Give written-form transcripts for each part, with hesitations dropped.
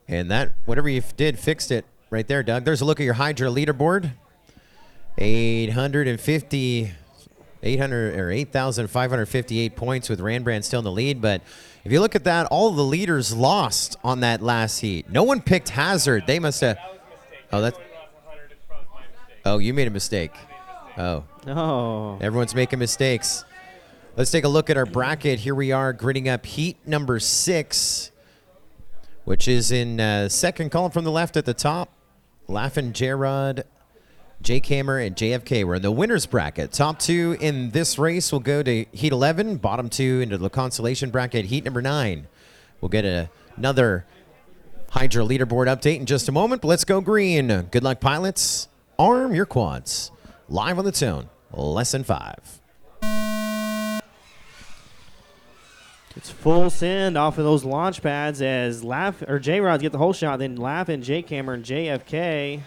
And that, whatever you did, fixed it right there, Doug. There's a look at your Hydra leaderboard. 8,558 points with Randbrand still in the lead. But if you look at that, all the leaders lost on that last heat. No one picked Hazard. They must have. Oh, that's. Oh, you made a mistake. Oh. Oh. Everyone's making mistakes. Let's take a look at our bracket. Here we are gritting up heat number 6, which is in second column from the left at the top. Laughin', J-Rod, J-Cammer, and JFK. We're in the winner's bracket. Top 2 in this race will go to heat 11. Bottom 2 into the consolation bracket. Heat number 9. We'll get another Hydra leaderboard update in just a moment. But let's go green. Good luck, pilots. Arm your quads. Live on the tone. Lesson 5. It's full send off of those launch pads as J-Rods get the whole shot, then Laughin', J-Cammer, and JFK.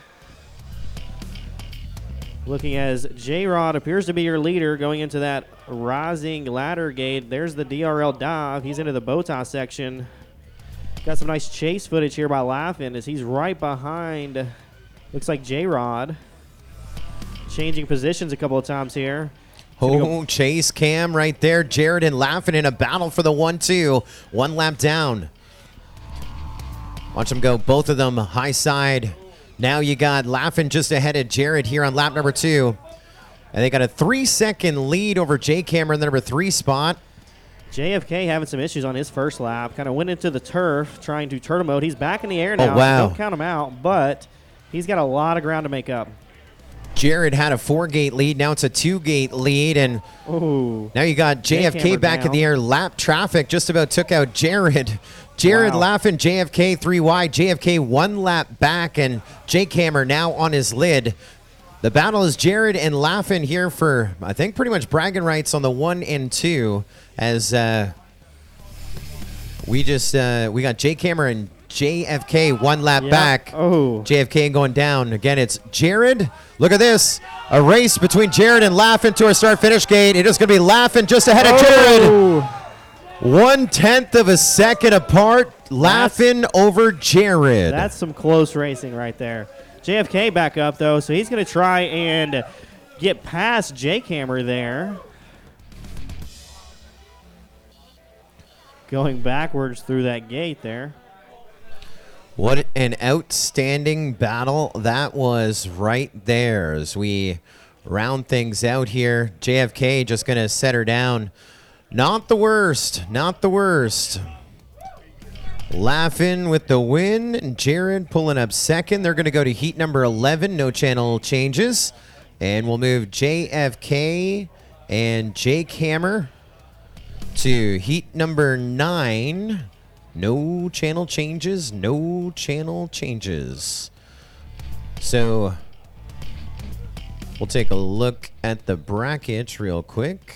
Looking as J-Rod appears to be your leader going into that rising ladder gate. There's the DRL dive. He's into the bow tie section. Got some nice chase footage here by Laughin' as he's right behind, looks like J-Rod. Changing positions a couple of times here. Oh, chase cam right there. Jared and Laughin' in a battle for the 1-2. 1 lap down. Watch them go, both of them high side. Now you got Laughin' just ahead of Jared here on lap number 2. And they got a 3-second lead over J-Camera in the number 3 spot. JFK having some issues on his first lap. Kind of went into the turf trying to turtle mode. He's back in the air now. Oh, wow. Don't count him out, but he's got a lot of ground to make up. Jared had a 4-gate lead. Now it's a 2-gate lead. And now you got JFK back in the air. Lap traffic just about took out Jared. Jared Laughin', JFK 3 wide. JFK 1 lap back. And J-Cammer now on his lid. The battle is Jared and Laughin' here for, I think, pretty much bragging rights on the 1 and 2. As we got J-Cammer and JFK 1 lap back. Oh. JFK going down. Again, it's Jared. Look at this. A race between Jared and Laughin' to a start-finish gate. It is going to be Laughin' just ahead of Jared. 1/10 of a second apart. Laughin' over Jared. That's some close racing right there. JFK back up, though, so he's going to try and get past J-Cammer there. Going backwards through that gate there. What an outstanding battle that was right there as we round things out here. JFK just going to set her down. Not the worst. Not the worst. Laughin' with the win. And Jared pulling up second. They're going to go to heat number 11. No channel changes. And we'll move JFK and J-Cammer to heat number 9. No channel changes, no channel changes. So we'll take a look at the brackets real quick.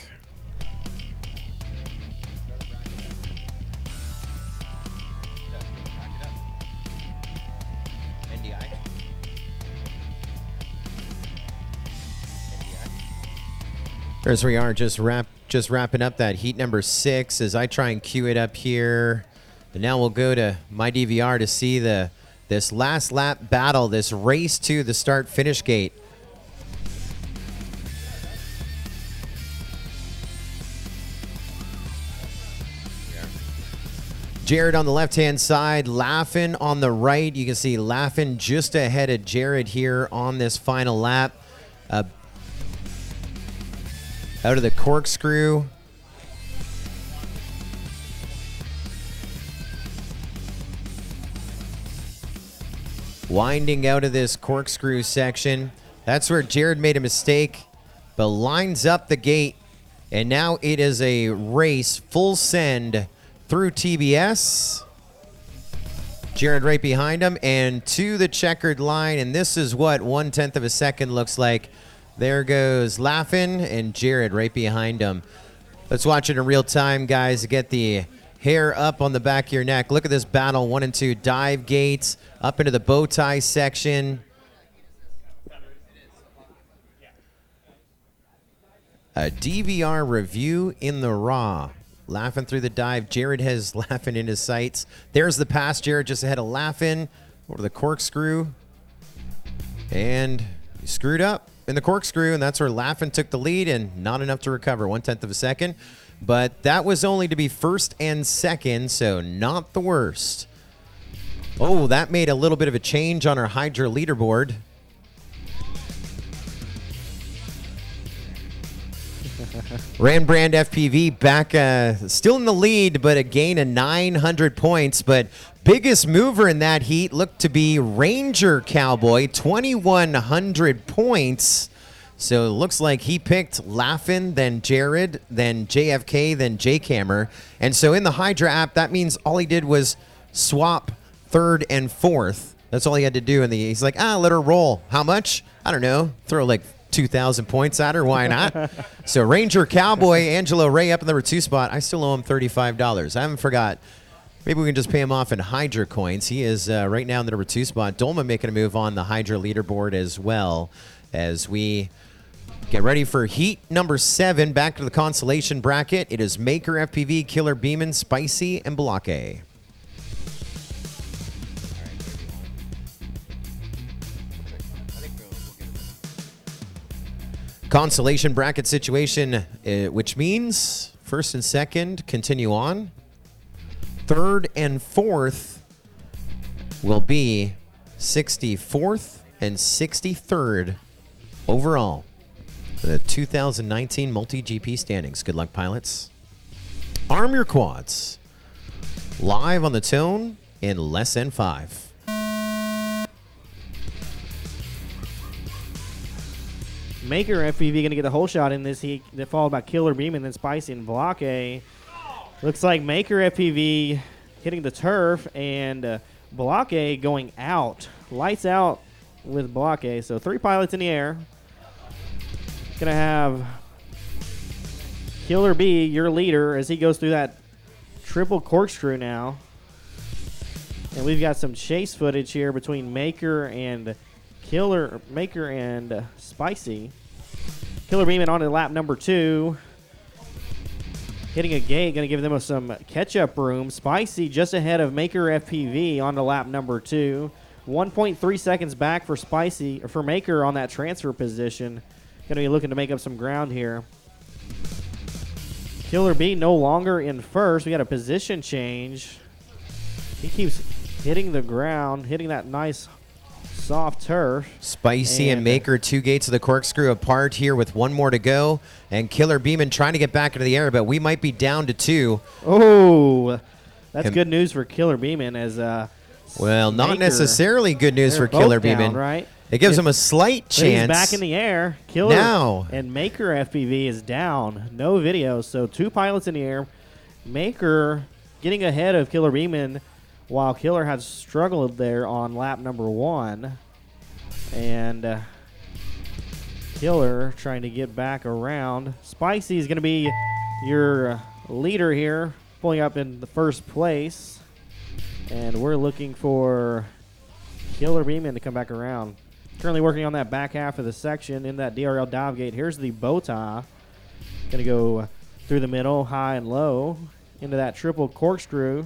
As we are just wrapping up that heat number 6 as I try and cue it up here. And now we'll go to my DVR to see this last lap battle, this race to the start-finish gate. Jared on the left-hand side, Laughin' on the right. You can see Laughin' just ahead of Jared here on this final lap. Out of the corkscrew. Winding out of this corkscrew section. That's where Jared made a mistake, but lines up the gate. And now it is a race, full send through TBS. Jared right behind him and to the checkered line. And this is what 1/10 of a second looks like. There goes Laughin' and Jared right behind him. Let's watch it in real time, guys, to get the hair up on the back of your neck. Look at this battle, 1 and 2 dive gates up into the bow tie section. A DVR review in the raw. Laughing through the dive. Jared has Laughing in his sights. There's the pass. Jared just ahead of Laughing over the corkscrew. And he screwed up in the corkscrew, and that's where Laughing took the lead, and not enough to recover, 1/10 of a second. But that was only to be first and second, so not the worst. Oh, that made a little bit of a change on our Hydra leaderboard. Randbrand FPV back, still in the lead, but a gain of 900 points. But biggest mover in that heat looked to be Ranger Cowboy, 2,100 points. So it looks like he picked Laughin', then Jared, then JFK, then J-Cammer. And so in the Hydra app, that means all he did was swap third and fourth. That's all he had to do. And he's like, let her roll. How much? I don't know. Throw like 2,000 points at her. Why not? So Ranger Cowboy, Angelo Ray up in the number 2 spot. I still owe him $35. I haven't forgot. Maybe we can just pay him off in Hydra coins. He is right now in the number 2 spot. Dolma making a move on the Hydra leaderboard as well as we get ready for heat number 7. Back to the consolation bracket. It is Maker FPV, Killer Beeman, Spicy, and Block A. Consolation bracket situation, which means first and second continue on. Third and fourth will be 64th and 63rd overall for the 2019 MultiGP standings. Good luck, pilots. Arm your quads. Live on the tone in less than 5. Maker FPV going to get the whole shot in this heat, followed by Killer Beam and then Spicy and Block A. Looks like Maker FPV hitting the turf and Block A going out. Lights out with Block A. So 3 pilots in the air. Going to have Killer B, your leader, as he goes through that triple corkscrew now. And we've got some chase footage here between Maker and Spicy. Killer Beeman on to lap number 2. Hitting a gate, going to give them some catch-up room. Spicy just ahead of Maker FPV on to lap number 2. 1.3 seconds back for Spicy, or for Maker on that transfer position. Going to be looking to make up some ground here. Killer B no longer in first. We got a position change. He keeps hitting the ground, hitting that nice soft turf. Spicy and Maker, 2 gates of the corkscrew apart here with 1 more to go. And Killer Beeman trying to get back into the air, but we might be down to 2. Oh, that's good news for Killer Beeman as well, not Maker, necessarily good news for Killer Beeman. Right? It gives him a slight chance. He's back in the air. Killer now. And Maker FPV is down. No video, so 2 pilots in the air. Maker getting ahead of Killer Beeman, while Killer has struggled there on lap number 1. And Killer trying to get back around. Spicy is going to be your leader here, pulling up in the first place. And we're looking for Killer Beeman to come back around. Currently working on that back half of the section in that DRL dive gate. Here's the bow tie. Going to go through the middle, high and low, into that triple corkscrew.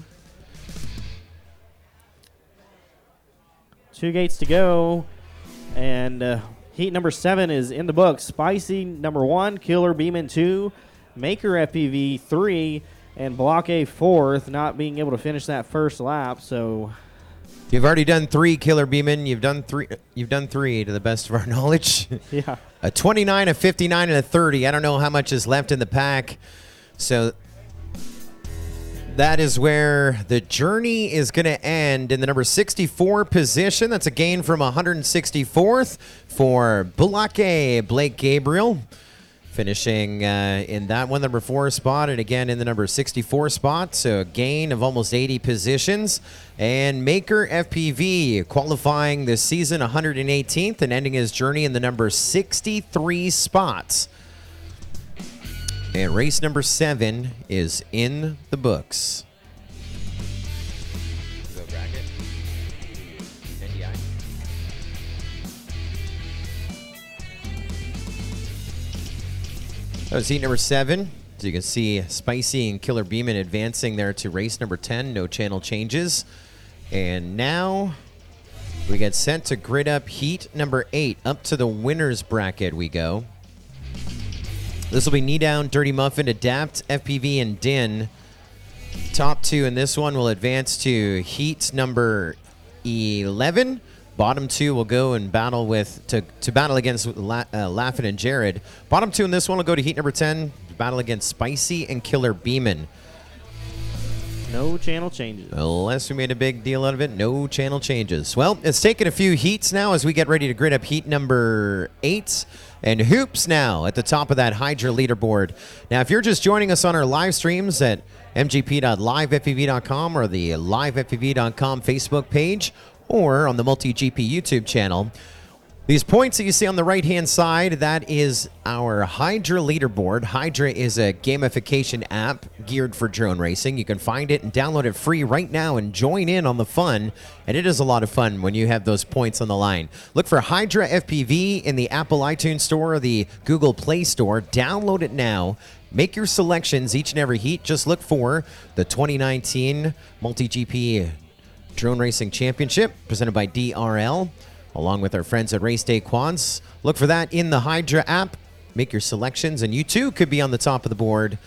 2 gates to go, and heat number 7 is in the books. Spicy number 1, Killer Beeman 2, Maker FPV 3, and Block A 4th, not being able to finish that first lap. So you've already done 3, Killer Beeman. You've done 3. You've done 3 to the best of our knowledge. Yeah, a 29, a 59, and a 30. I don't know how much is left in the pack. So that is where the journey is going to end in the number 64 position. That's a gain from 164th for Block A, Blake Gabriel. Finishing in that one, number 4 spot, and again in the number 64 spot. So a gain of almost 80 positions. And Maker FPV qualifying this season 118th and ending his journey in the number 63 spots. And race number 7 is in the books. That was heat number 7. So you can see Spicy and Killer Beeman advancing there to race number 10. No channel changes. And now we get sent to grid up heat number 8. Up to the winner's bracket we go. This will be Knee Down, Dirty Muffin, Adapt, FPV, and Din. Top 2 in this one will advance to heat number 11. Bottom 2 will go and battle with to battle against Laughin' and Jared. Bottom 2 in this one will go to heat number 10, battle against Spicy and Killer Beeman. No channel changes. Unless we made a big deal out of it, no channel changes. Well, it's taken a few heats now as we get ready to grid up heat number 8. And Hoops now at the top of that Hydra leaderboard. Now, if you're just joining us on our live streams at mgp.livefpv.com or the livefpv.com Facebook page, or on the MultiGP YouTube channel. These points that you see on the right-hand side, that is our Hydra leaderboard. Hydra is a gamification app geared for drone racing. You can find it and download it free right now and join in on the fun. And it is a lot of fun when you have those points on the line. Look for Hydra FPV in the Apple iTunes Store or the Google Play Store. Download it now. Make your selections each and every heat. Just look for the 2019 MultiGP Drone Racing Championship presented by DRL, along with our friends at Race Day Quads. Look for that in the Hydra app. Make your selections, and you too could be on the top of the board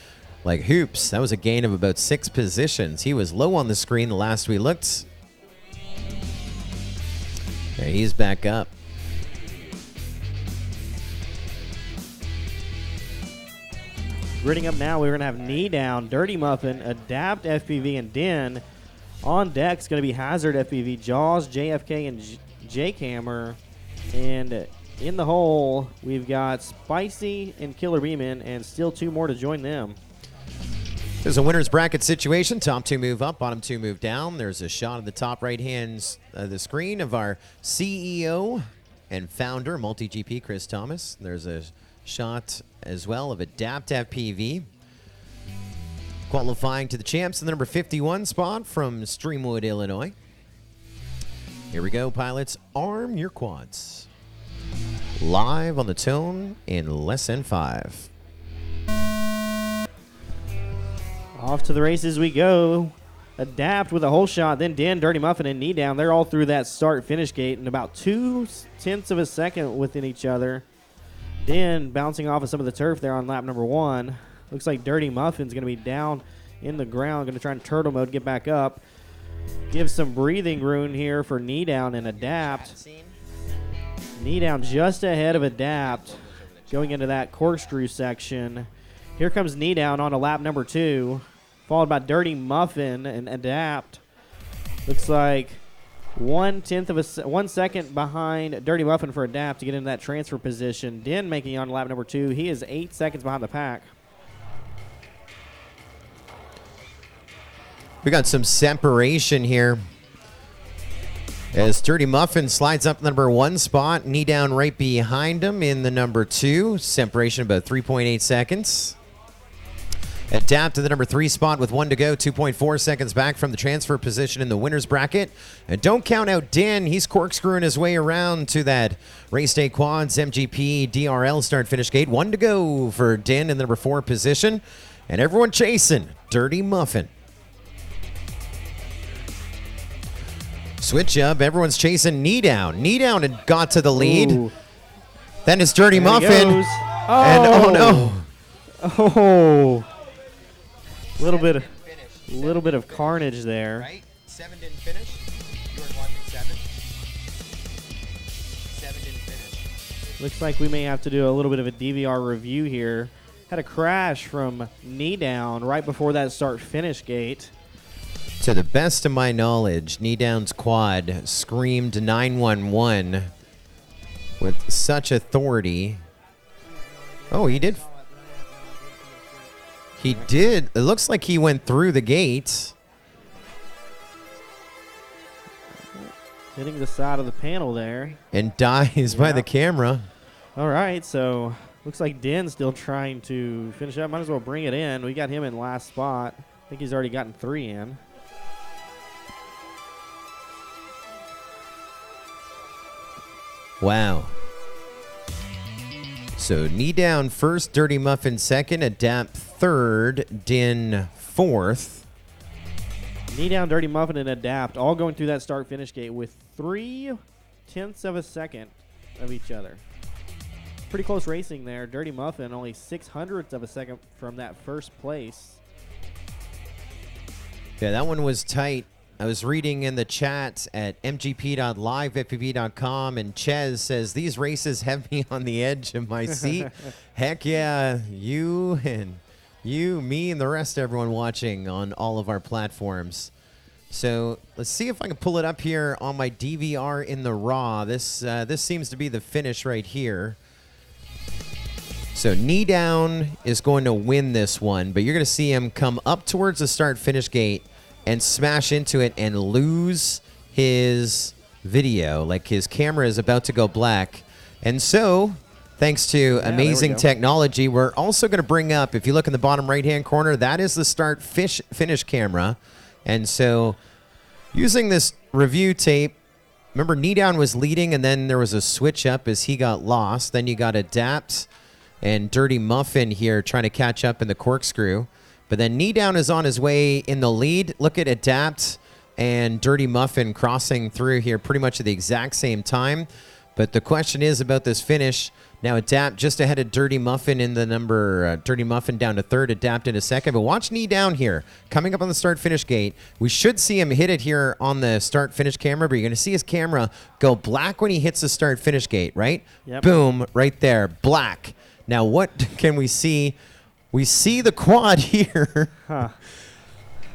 like Hoops. That was a gain of about 6 positions. He was low on the screen the last we looked. There, he's back up. Gridding up now, we're going to have Knee Down, Dirty Muffin, Adapt FPV, and Din. On deck is going to be Hazard FPV, Jaws, JFK, and J-Cammer. And in the hole, we've got Spicy and Killer Beeman, and still 2 more to join them. There's a winner's bracket situation. Top 2 move up, bottom 2 move down. There's a shot of the top right-hand of the screen of our CEO and founder, MultiGP, Chris Thomas. There's a shot as well of Adapt FPV. Qualifying to the champs in the number 51 spot from Streamwood, Illinois. Here we go, pilots. Arm your quads. Live on the tone in less than 5. Off to the races we go. Adapt with a hole shot, then Din, Dirty Muffin, and Knee Down. They're all through that start-finish gate in about 0.2 of a second within each other. Din bouncing off of some of the turf there on lap number 1. Looks like Dirty Muffin's going to be down in the ground. Going to try and turtle mode, get back up. Give some breathing room here for Knee Down and Adapt. Knee Down just ahead of Adapt. Going into that corkscrew section. Here comes Knee Down on to lap number 2. Followed by Dirty Muffin and Adapt. Looks like 1 second behind Dirty Muffin for Adapt to get into that transfer position. Din making it on lap number 2. He is 8 seconds behind the pack. We got some separation here as Dirty Muffin slides up the number 1 spot. Knee Down right behind him in the number 2. Separation about 3.8 seconds. Adapt to the number 3 spot with 1 to go. 2.4 seconds back from the transfer position in the winner's bracket. And don't count out Din. He's corkscrewing his way around to that Race Day Quads MGP DRL start finish gate. 1 to go for Din in the number 4 position. And everyone chasing Dirty Muffin. Switch up. Everyone's chasing Knee Down. Knee Down had got to the lead. Ooh. Then it's Dirty There Muffin. he goes. And oh no. Oh. Little bit of carnage there. Right? 7 didn't finish. You were watching 7. 7 didn't finish. Looks like we may have to do a little bit of a DVR review here. Had a crash from Knee Down right before that start-finish gate. To the best of my knowledge, Knee Down's quad screamed 911 with such authority. Oh, he did. He did. It looks like he went through the gate. Hitting the side of the panel there. And dies by the camera. All right, so looks like Din's still trying to finish up. Might as well bring it in. We got him in last spot. I think he's already gotten 3 in. Wow. So Knee Down first, Dirty Muffin second, Adapt third, Din fourth. Knee down, Dirty Muffin, and Adapt all going through that start-finish gate with 0.3 of a second of each other. Pretty close racing there. Dirty Muffin only 0.06 of a second from that first place. Yeah, that one was tight. I was reading in the chat at mgp.livefpv.com, and Ches says, these races have me on the edge of my seat. Heck yeah, you, me, and the rest of everyone watching on all of our platforms. So let's see if I can pull it up here on my DVR in the raw. This seems to be the finish right here. So Knee Down is going to win this one, but you're going to see him come up towards the start-finish gate and smash into it and lose his video. Like his camera is about to go black. And so, thanks to amazing technology, we're also going to bring up, if you look in the bottom right-hand corner, that is the start-finish camera. And so, using this review tape, remember Knee Down was leading and then there was a switch up as he got lost. Then you got Adapt and Dirty Muffin here trying to catch up in the corkscrew. But then Knee Down is on his way in the lead. Look at Adapt and Dirty Muffin crossing through here pretty much at the exact same time. But the question is about this finish. Now Adapt just ahead of Dirty Muffin in the number, Dirty Muffin down to third, Adapt in a second. But watch Knee Down here, coming up on the start-finish gate. We should see him hit it here on the start-finish camera, but you're going to see his camera go black when he hits the start-finish gate, right? Yep. Boom, right there, black. Now what can we see? We see the quad here. Huh.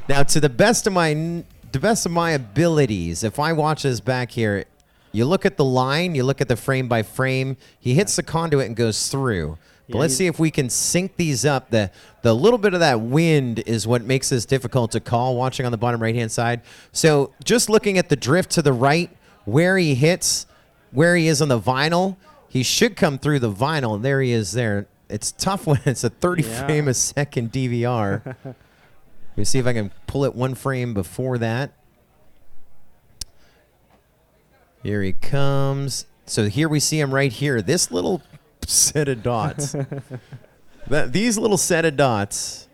Now, to the best of my abilities, if I watch this back here, you look at the line, you look at the frame by frame. He hits the conduit and goes through. But Yeah, let's see if we can sync these up. The little bit of that wind is what makes this difficult to call. Watching on the bottom right-hand side. So just looking at the drift to the right, where he hits, where he is on the vinyl, he should come through the vinyl. And there he is there. It's tough when it's a 30 frame a second DVR. Let me see if I can pull it one frame before that. Here he comes. So here we see him right here. This little set of dots. These little set of dots.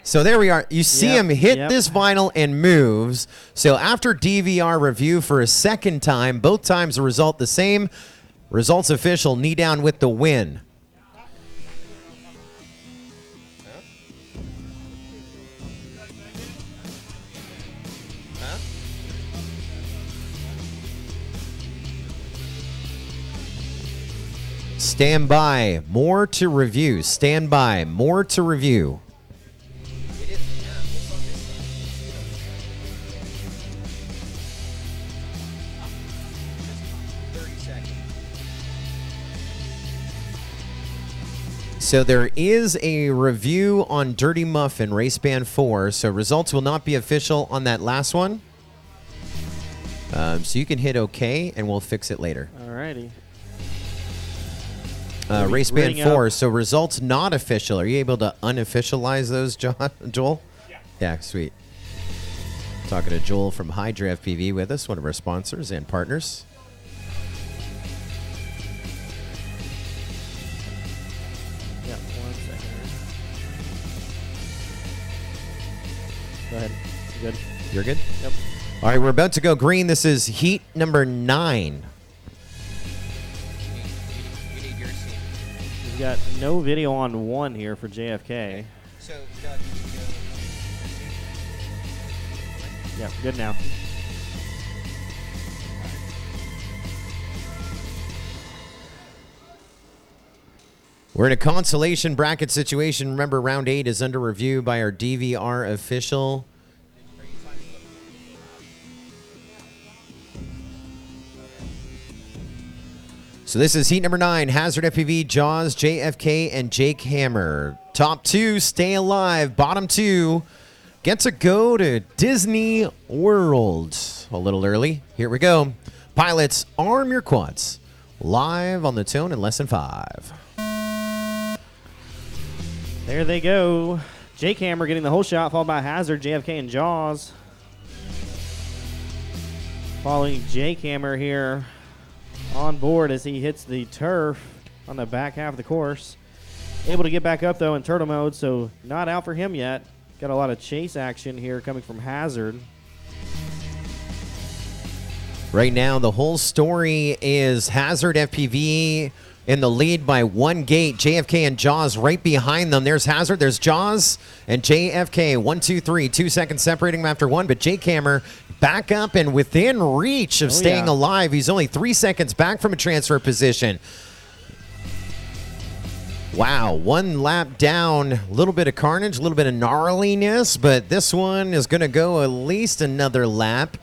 So there we are. You see him hit this vinyl and moves. So after DVR review for a second time, both times the result the same. Results official, Knee Down with the win. Stand by, more to review. Stand by, more to review. So there is a review on Dirty Muffin, Race Band 4. So results will not be official on that last one. So you can hit OK, and we'll fix it later. Alrighty. Race Band 4, so results not official. Are you able to unofficialize those, Joel? Yeah. Yeah, sweet. Talking to Joel from Hydra FPV with us, one of our sponsors and partners. Yeah, 1 second. Go ahead. You good? You're good? Yep. All right, we're about to go green. This is heat number 9. We've got no video on 1 here for JFK. So, Doug, Yep, good now. we're in a consolation bracket situation. Remember, round 8 is under review by our DVR official. So this is heat number 9, Hazard FPV, Jaws, JFK, and Jake Hammer. Top 2 stay alive. Bottom 2 get to go to Disney World. A little early. Here we go. Pilots, arm your quads. Live on the tone in less than 5. There they go. Jake Hammer getting the whole shot, followed by Hazard, JFK, and Jaws. Following Jake Hammer here on board as he hits the turf on the back half of the course. Able to get back up, though, in turtle mode, so not out for him yet. Got a lot of chase action here coming from Hazard. Right now, the whole story is Hazard FPV in the lead by 1 gate. JFK and Jaws right behind them. There's Hazard, there's Jaws, and JFK. 1, 2, 3. 2 seconds separating them after one, but J-Cammer back up and within reach of staying alive. He's only 3 seconds back from a transfer position. Wow, 1 lap down, a little bit of carnage, a little bit of gnarliness, but this one is going to go at least another lap.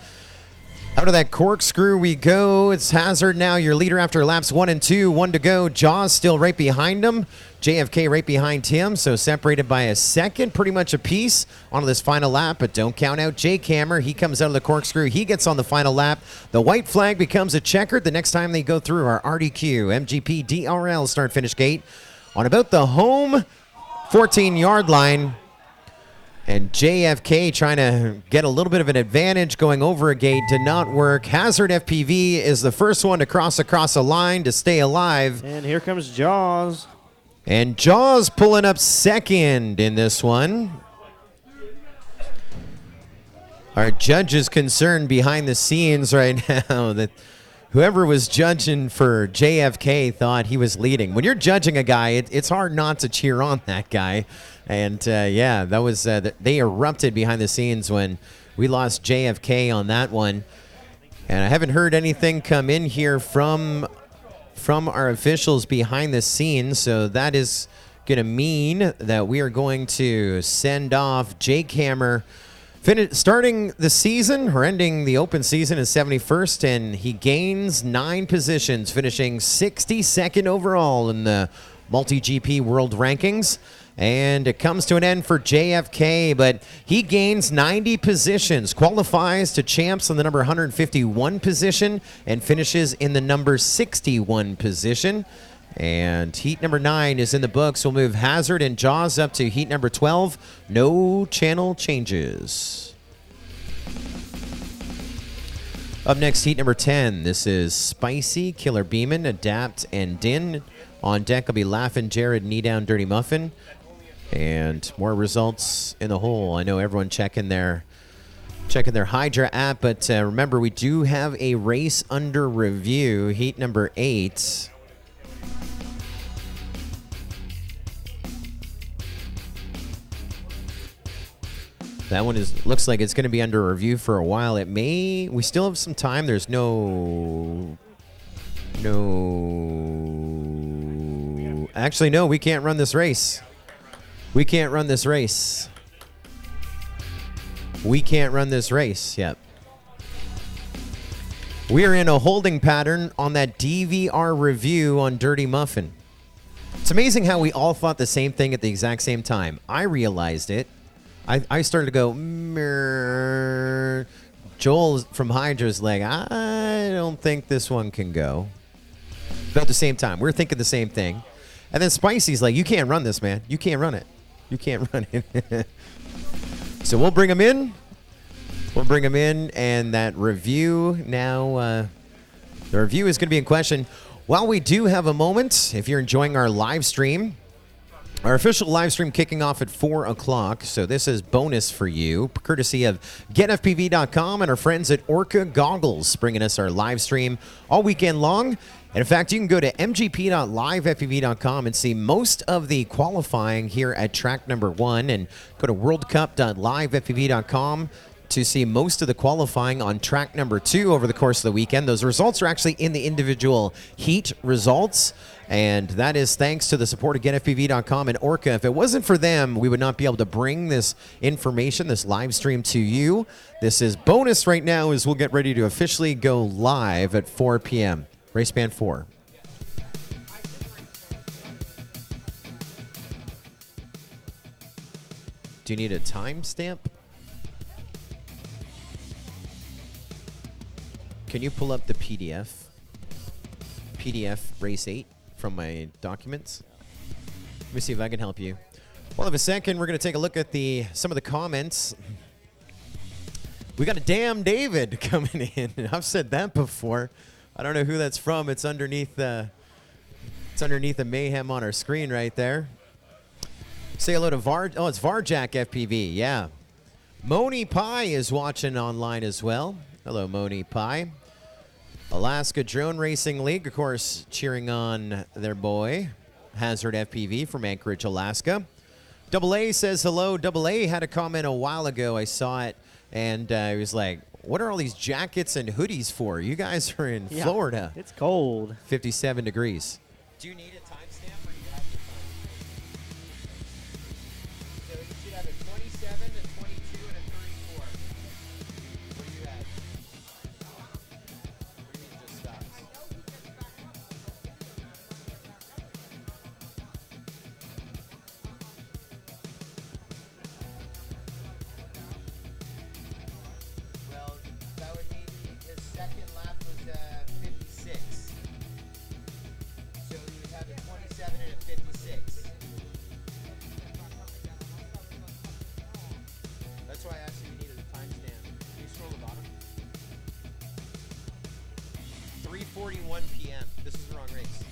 Out of that corkscrew we go. It's Hazard now, your leader after laps 1 and 2. 1 to go. Jaws still right behind him. JFK right behind him, so separated by a second, pretty much a piece on this final lap, but don't count out J-Cammer. He comes out of the corkscrew. He gets on the final lap. The white flag becomes a checkered the next time they go through our RDQ, MGP, DRL start-finish gate on about the home 14-yard line. And JFK trying to get a little bit of an advantage going over a gate did not work. Hazard FPV is the first one to cross across a line to stay alive. And here comes Jaws. And Jaws pulling up second in this one. Our judge is concerned behind the scenes right now that whoever was judging for JFK thought he was leading. When you're judging a guy, it's hard not to cheer on that guy. And yeah, that was they erupted behind the scenes when we lost JFK on that one. And I haven't heard anything come in here from our officials behind the scenes, so that is going to mean that we are going to send off J-Cammer. Starting the season or ending the open season is 71st, and he gains 9 positions, finishing 62nd overall in the MultiGP World Rankings. And it comes to an end for JFK, but he gains 90 positions, qualifies to champs in the number 151 position, and finishes in the number 61 position. And heat number 9 is in the books. We'll move Hazard and Jaws up to heat number 12. No channel changes. Up next, heat number 10. This is Spicy, Killer Beeman, Adapt, and Din. On deck will be Laughin', Jared, Knee Down, Dirty Muffin. And more results in the hole. I know everyone checking their Hydra app, but remember, we do have a race under review, heat number 8. That one looks like it's going to be under review for a while. We still have some time. There's actually, no, we can't run this race. We can't run this race. We can't run this race. Yep. We are in a holding pattern on that DVR review on Dirty Muffin. It's amazing how we all thought the same thing at the exact same time. I realized it. I started to go, Mrr. Joel from Hydra is like, I don't think this one can go. But at the same time, we're thinking the same thing. And then Spicy's like, you can't run this, man. You can't run it. You can't run it. So we'll bring him in. We'll bring him in, and that review now, the review is going to be in question. While we do have a moment, if you're enjoying our live stream, our official live stream kicking off at 4 o'clock, so this is bonus for you, courtesy of GetFPV.com and our friends at ORQA Goggles, bringing us our live stream all weekend long. And in fact, you can go to mgp.livefpv.com and see most of the qualifying here at track number 1, and go to worldcup.livefpv.com to see most of the qualifying on track number 2 over the course of the weekend. Those results are actually in the individual heat results, and that is thanks to the support of GetFPV.com and ORQA. If it wasn't for them, we would not be able to bring this information, this live stream to you. This is bonus right now as we'll get ready to officially go live at 4 p.m. Race band 4. Do you need a timestamp? Can you pull up the PDF race 8 from my documents? Let me see if I can help you. Well, in a second, we're going to take a look at some of the comments. We got a damn David coming in. I've said that before. I don't know who that's from. It's underneath the mayhem on our screen right there. Say hello to Var. Oh, it's Varjack FPV. Yeah. Moni Pie is watching online as well. Hello, Moni Pie. Alaska Drone Racing League, of course, cheering on their boy, Hazard FPV from Anchorage, Alaska. Double A says hello. Double A had a comment a while ago. I saw it, and he was like, what are all these jackets and hoodies for? You guys are in Florida. It's cold. 57 degrees. Do you need a timestamp or do you have your time? So you should have a 27, a 22, and a 34. What do you have? What do you mean just stops? Well, that would mean his second lap was 56. So you would have a 27 and a 56. That's why I asked if you needed a timestamp. Can you scroll the bottom? 3:41 p.m. This is the wrong race.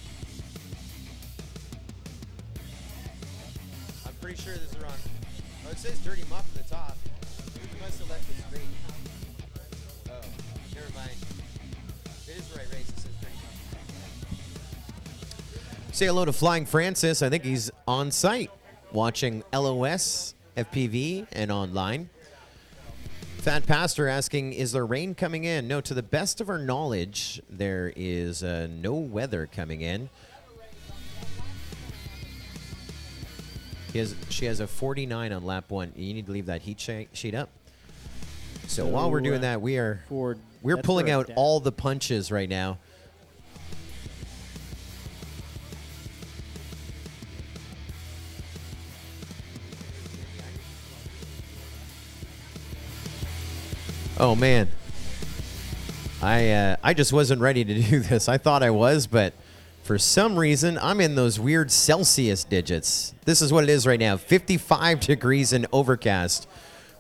I'm pretty sure this is wrong. Oh, it says Dirty Muff at the top. You must have left the screen. Oh, never mind. It is the right race. It says Dirty Muff. Say hello to Flying Francis. I think he's on site watching LOS, FPV, and online. Fat Pastor asking, is there rain coming in? No, to the best of our knowledge, there is no weather coming in. She has a 49 on lap 1. You need to leave that heat sheet up. So while we're doing that, we're pulling out all the punches right now. Oh man, I just wasn't ready to do this. I thought I was, but for some reason I'm in those weird Celsius digits. This is what it is right now: 55 degrees and overcast,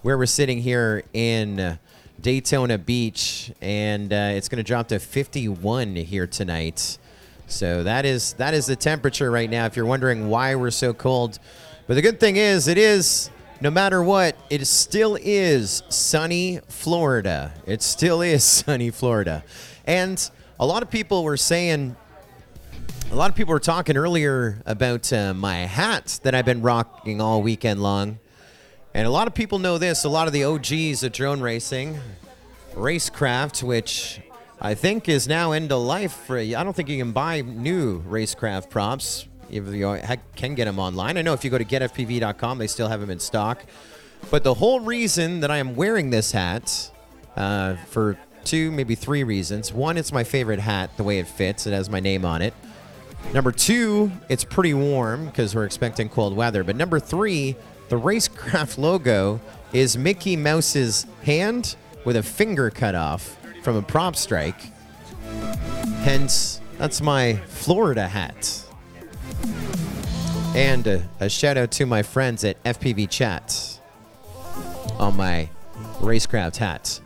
where we're sitting here in Daytona Beach, and it's going to drop to 51 here tonight. So that is the temperature right now. If you're wondering why we're so cold, but the good thing is, it is. No matter what, it still is sunny Florida. It still is sunny Florida. And a lot of people were saying, a lot of people were talking earlier about my hat that I've been rocking all weekend long. And a lot of people know this, a lot of the OGs of drone racing, Racecraft, which I think is now end of life. I don't think you can buy new Racecraft props. If you can get them online. I know if you go to getfpv.com, they still have them in stock. But the whole reason that I am wearing this hat, for 2, maybe 3 reasons. 1, it's my favorite hat, the way it fits. It has my name on it. Number 2, it's pretty warm because we're expecting cold weather. But number 3, the Racecraft logo is Mickey Mouse's hand with a finger cut off from a prop strike. Hence, that's my Florida hat. And a shout out to my friends at FPV Chat on my Racecraft hat.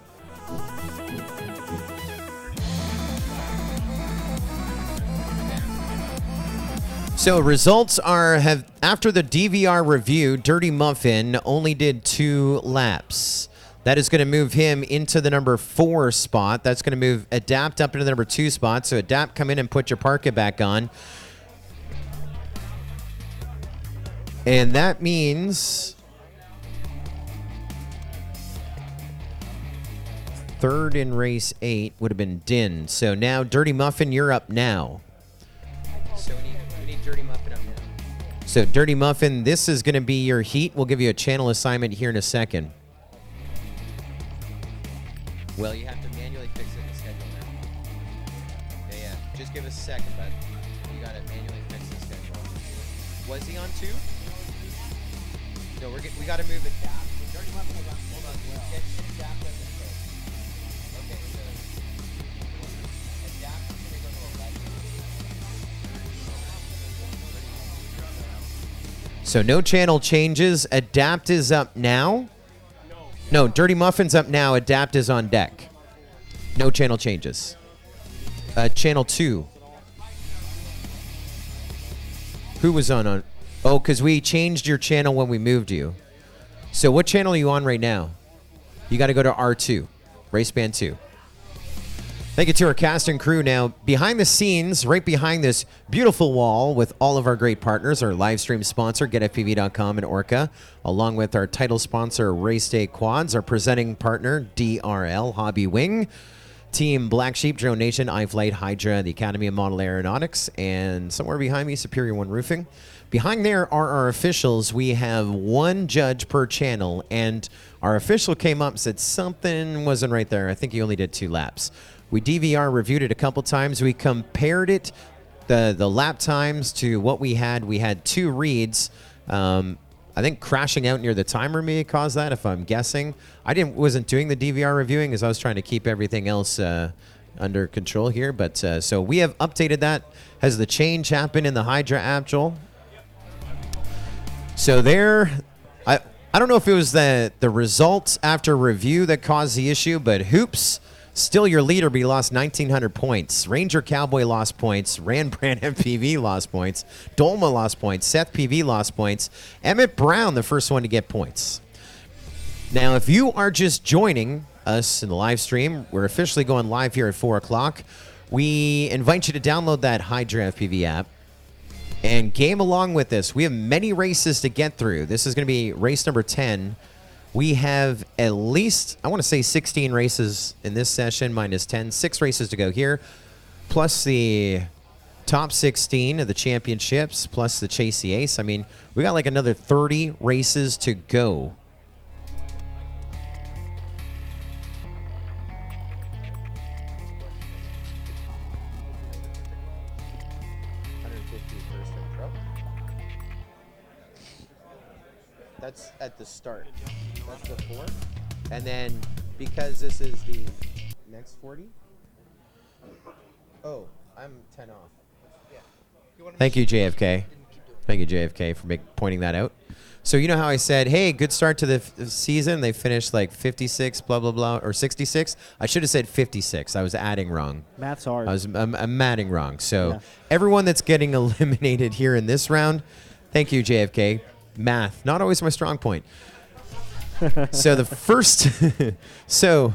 So results are, after the DVR review, Dirty Muffin only did 2 laps. That is going to move him into the number 4 spot. That's going to move Adapt up into the number 2 spot. So Adapt, come in and put your parka back on. And that means 3rd in race 8 would have been Din. So now, Dirty Muffin, you're up now. So we need Dirty Muffin up now. So Dirty Muffin, this is going to be your heat. We'll give you a channel assignment here in a second. Well, you have to manually fix it in the schedule now. Yeah. Just give us a second, bud. You got to manually fix the schedule. Was he on 2? No, we got to move it down. Hold on. Get Adapt up and go. Okay, so Adapt is going to go to 11. So no channel changes. Adapt is up now. No, Dirty Muffin's up now. Adapt is on deck. No channel changes. Channel 2. Who was on? Oh, because we changed your channel when we moved you. So what channel are you on right now? You got to go to R2, Race Band 2. Thank you to our cast and crew. Now, behind the scenes, right behind this beautiful wall with all of our great partners, our live stream sponsor, GetFPV.com and ORQA, along with our title sponsor, Race Day Quads, our presenting partner, DRL Hobby Wing, Team Black Sheep, Drone Nation, iFlight, Hydra, the Academy of Model Aeronautics, and somewhere behind me, Superior One Roofing. Behind there are our officials. We have one judge per channel, and our official came up and said something wasn't right there. I think he only did 2 laps. We DVR reviewed it a couple times. We compared it, the lap times, to what we had. We had 2 reads. I think crashing out near the timer may cause that, if I'm guessing. I wasn't doing the DVR reviewing as I was trying to keep everything else under control here. But so we have updated that. Has the change happened in the Hydra app, Joel? So there, I don't know if it was the results after review that caused the issue, but Hoops, still your leader, but he lost 1,900 points. Ranger Cowboy lost points. Rand Brand MPV lost points. Dolma lost points. Seth PV lost points. Emmett Brown, the first one to get points. Now, if you are just joining us in the live stream, we're officially going live here at 4 o'clock. We invite you to download that Hydra FPV app and game along with this. We have many races to get through. This is going to be race number 10. We have at least, I want to say 16 races in this session, minus 10. 6 races to go here, plus the top 16 of the championships, plus the Chase the Ace. I mean, we got like another 30 races to go. That's at the start. That's the 4. And then because this is the next 40. Oh, I'm 10 off. Yeah. Thank you, JFK. Thank you, JFK, for pointing that out. So you know how I said, hey, good start to the season. They finished like 56, blah, blah, blah, or 66. I should have said 56. I was adding wrong. Math's hard. I'm adding wrong. So everyone that's getting eliminated here in this round, thank you, JFK. Math, not always my strong point. So the first, so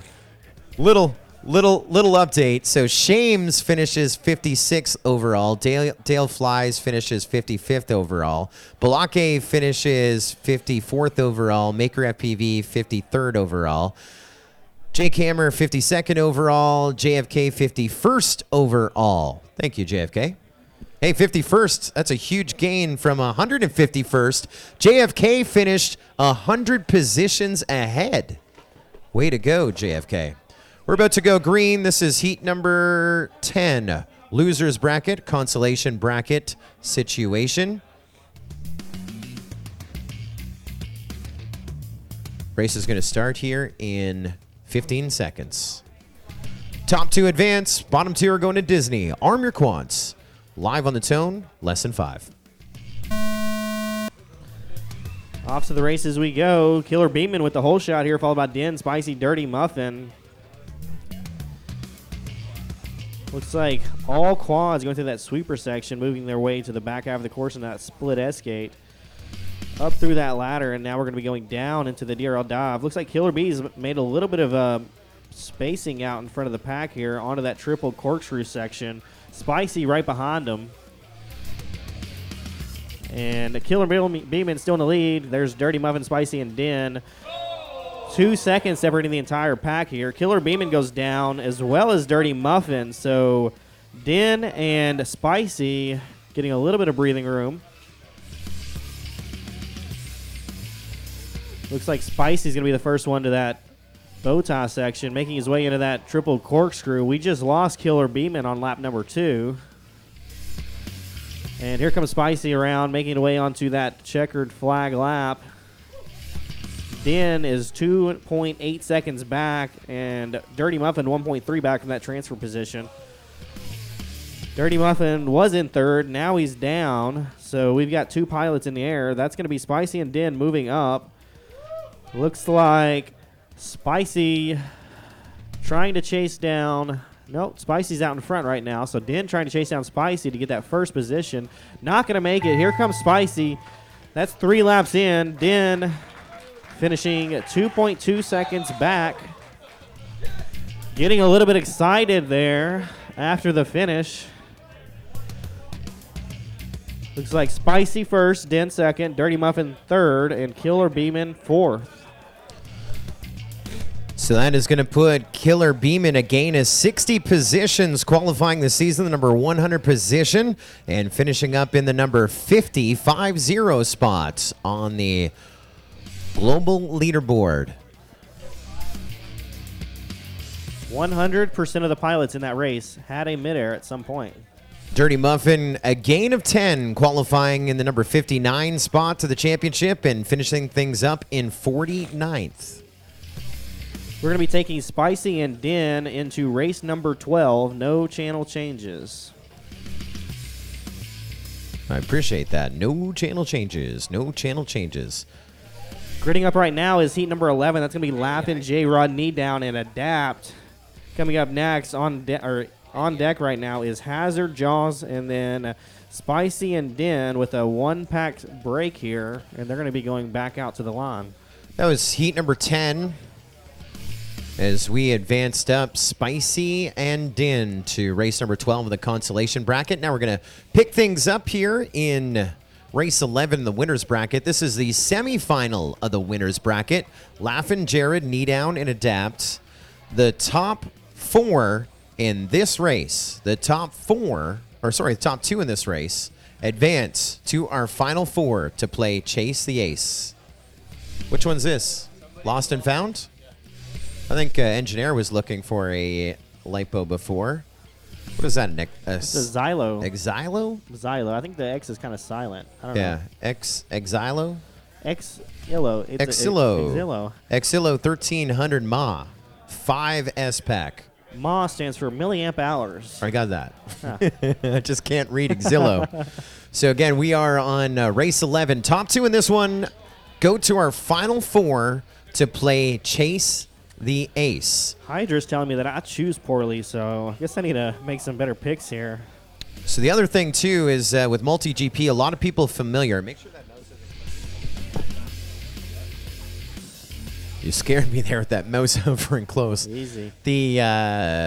little update. So Shames finishes 56th overall. Dale Flies finishes 55th overall. Balake finishes 54th overall. Maker FPV 53rd overall. Jake Hammer 52nd overall. JFK 51st overall. Thank you, JFK. Hey, 51st, that's a huge gain from 151st. JFK finished 100 positions ahead. Way to go, JFK. We're about to go green. This is heat number 10. Losers bracket, consolation bracket situation. Race is going to start here in 15 seconds. Top 2 advance, bottom 2 are going to Disney. Arm your quads. Live on the tone, lesson 5. Off to the races we go. Killer Beeman with the hole shot here, followed by Den, Spicy, Dirty Muffin. Looks like all quads going through that sweeper section, moving their way to the back half of the course in that split S-gate. Up through that ladder, and now we're going to be going down into the DRL dive. Looks like Killer Bees made a little bit of spacing out in front of the pack here onto that triple corkscrew section. Spicy right behind him. And Killer Beeman still in the lead. There's Dirty Muffin, Spicy, and Den. 2 seconds separating the entire pack here. Killer Beeman goes down as well as Dirty Muffin. So Den and Spicy getting a little bit of breathing room. Looks like Spicy's going to be the first one to that bow tie section, making his way into that triple corkscrew. We just lost Killer Beeman on lap number 2. And here comes Spicy around, making it way onto that checkered flag lap. Den is 2.8 seconds back, and Dirty Muffin 1.3 back from that transfer position. Dirty Muffin was in 3rd. Now he's down. So we've got 2 pilots in the air. That's going to be Spicy and Den moving up. Looks like Spicy trying to chase down Nope, Spicy's out in front right now. So Den trying to chase down Spicy to get that first position. Not going to make it. Here comes Spicy. That's 3 laps in. Den finishing 2.2 seconds back. Getting a little bit excited there after the finish. Looks like Spicy first, Den second, Dirty Muffin third, and Killer Beeman fourth. So that is going to put Killer Beeman a gain of 60 positions, qualifying the season, the number 100 position, and finishing up in the number 50 spot on the global leaderboard. 100% of the pilots in that race had a midair at some point. Dirty Muffin, a gain of 10, qualifying in the number 59 spot to the championship and finishing things up in 49th. We're going to be taking Spicy and Den into race number 12. No channel changes. I appreciate that. No channel changes. No channel changes. Gridding up right now is heat number 11. That's going to be Laughin', J-Rod, Knee Down, and Adapt. Coming up next on deck right now is Hazard, Jaws, and then Spicy and Den with a one-packed break here, and they're going to be going back out to the line. That was heat number 10. As we advanced up Spicy and Din to race number 12 of the Consolation bracket. Now we're going to pick things up here in race 11 in the winner's bracket. This is the semifinal of the winner's bracket. Laughin', Jared, Knee Down, and Adapt. The top 4 in this race, the top 2 in this race, advance to our final 4 to play Chase the Ace. Which one's this? Lost and Found? I think Engineer was looking for a lipo before. What is that? It's a Xylo. Exilo? Xylo. I think the X is kind of silent. I don't know. Yeah. Exilo? Exilo. Exilo. Exilo 1300 mAh. 5 S-Pack. mAh stands for milliamp hours. I got that. Huh. I just can't read Exilo. So, again, we are on race 11. Top 2 in this one go to our final 4 to play Chase the Ace. Hydra's telling me that I choose poorly, so I guess I need to make some better picks here. So the other thing, too, is with MultiGP, a lot of people familiar. Make sure that mouse isn't... You scared me there with that mouse hovering close. Easy. The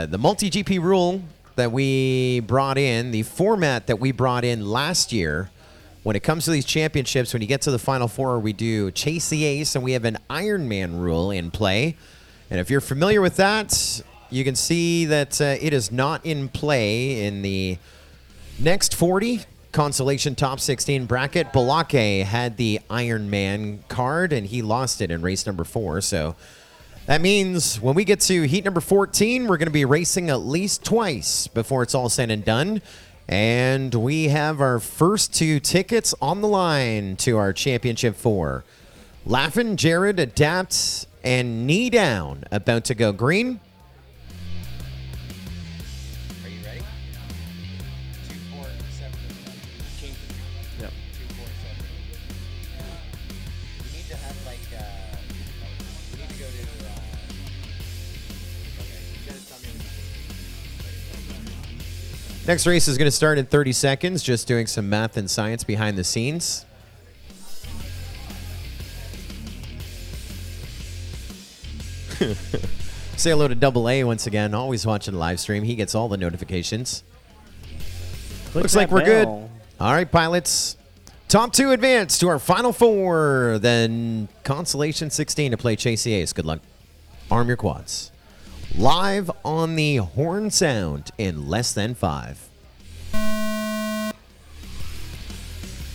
MultiGP rule that we brought in, the format that we brought in last year, when it comes to these championships, when you get to the final 4, we do Chase the Ace, and we have an Ironman rule in play. And if you're familiar with that, you can see that it is not in play in the next 40 Consolation Top 16 bracket. Balake had the Ironman card, and he lost it in race number 4. So that means when we get to heat number 14, we're going to be racing at least twice before it's all said and done. And we have our first 2 tickets on the line to our Championship 4. Laughin', Jared, Adapt, and Knee Down about to go green. Are you ready? 2, 4, 7. Change the 2. Yep. 2, 4, 7. We need to have we need to go to. Okay, you gotta tell me when you Next race is going to start in 30 seconds. Just doing some math and science behind the scenes. Say hello to Double A once again. Always watching the live stream. He gets all the notifications. Looks like we're good. All right, pilots. Top 2 advance to our final 4. Then Consolation 16 to play Chase the Ace. Good luck. Arm your quads. Live on the horn sound in less than 5.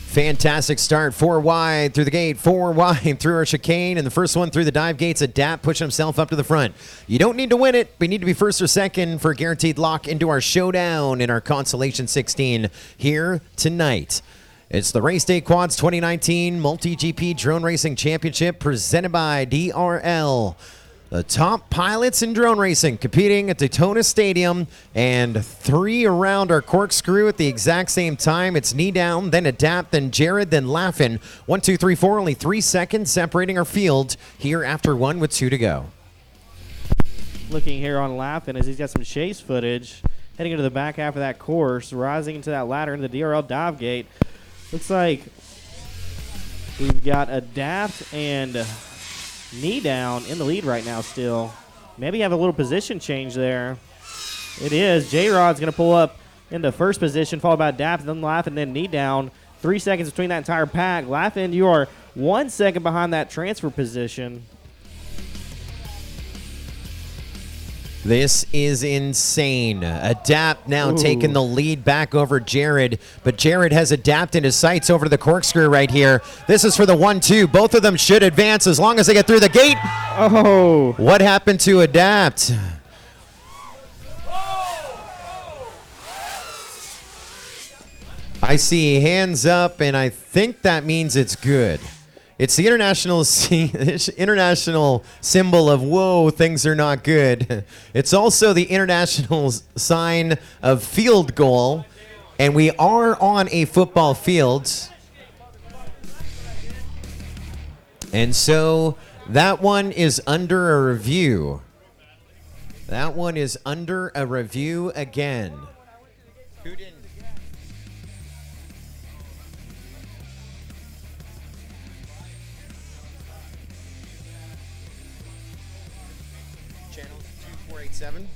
Fantastic start. 4 wide through the gate, 4 wide through our chicane, and the first one through the dive gates. Adapt, pushing himself up to the front. You don't need to win it. We need to be first or second for a guaranteed lock into our showdown in our Consolation 16 here tonight. It's the Race Day Quads 2019 MultiGP Drone Racing Championship presented by DRL. The top pilots in drone racing competing at Daytona Stadium, and 3 around our corkscrew at the exact same time. It's Knee Down, then Adapt, then Jared, then Laughin'. 1, 2, 3, 4. Only 3 seconds separating our field here after 1 with 2 to go. Looking here on Laughlin as he's got some chase footage. Heading into the back half of that course, rising into that ladder into the DRL dive gate. Looks like we've got Adapt and Knee Down in the lead right now still. Maybe have a little position change there. It is. J-Rod's going to pull up into first position, followed by Adapt, then Laugh, and then Knee Down. 3 seconds between that entire pack. Laughlin, you are 1 second behind that transfer position. This is insane. Adapt now taking the lead back over Jared, but Jared has adapted his sights over to the corkscrew right here. This is for the 1-2. Both of them should advance as long as they get through the gate. Oh. What happened to Adapt? I see hands up, and I think that means it's good. It's the international symbol of, whoa, things are not good. It's also the international sign of field goal, and we are on a football field. And so that one is under a review. That one is under a review again. Who didn't? Channel 2487.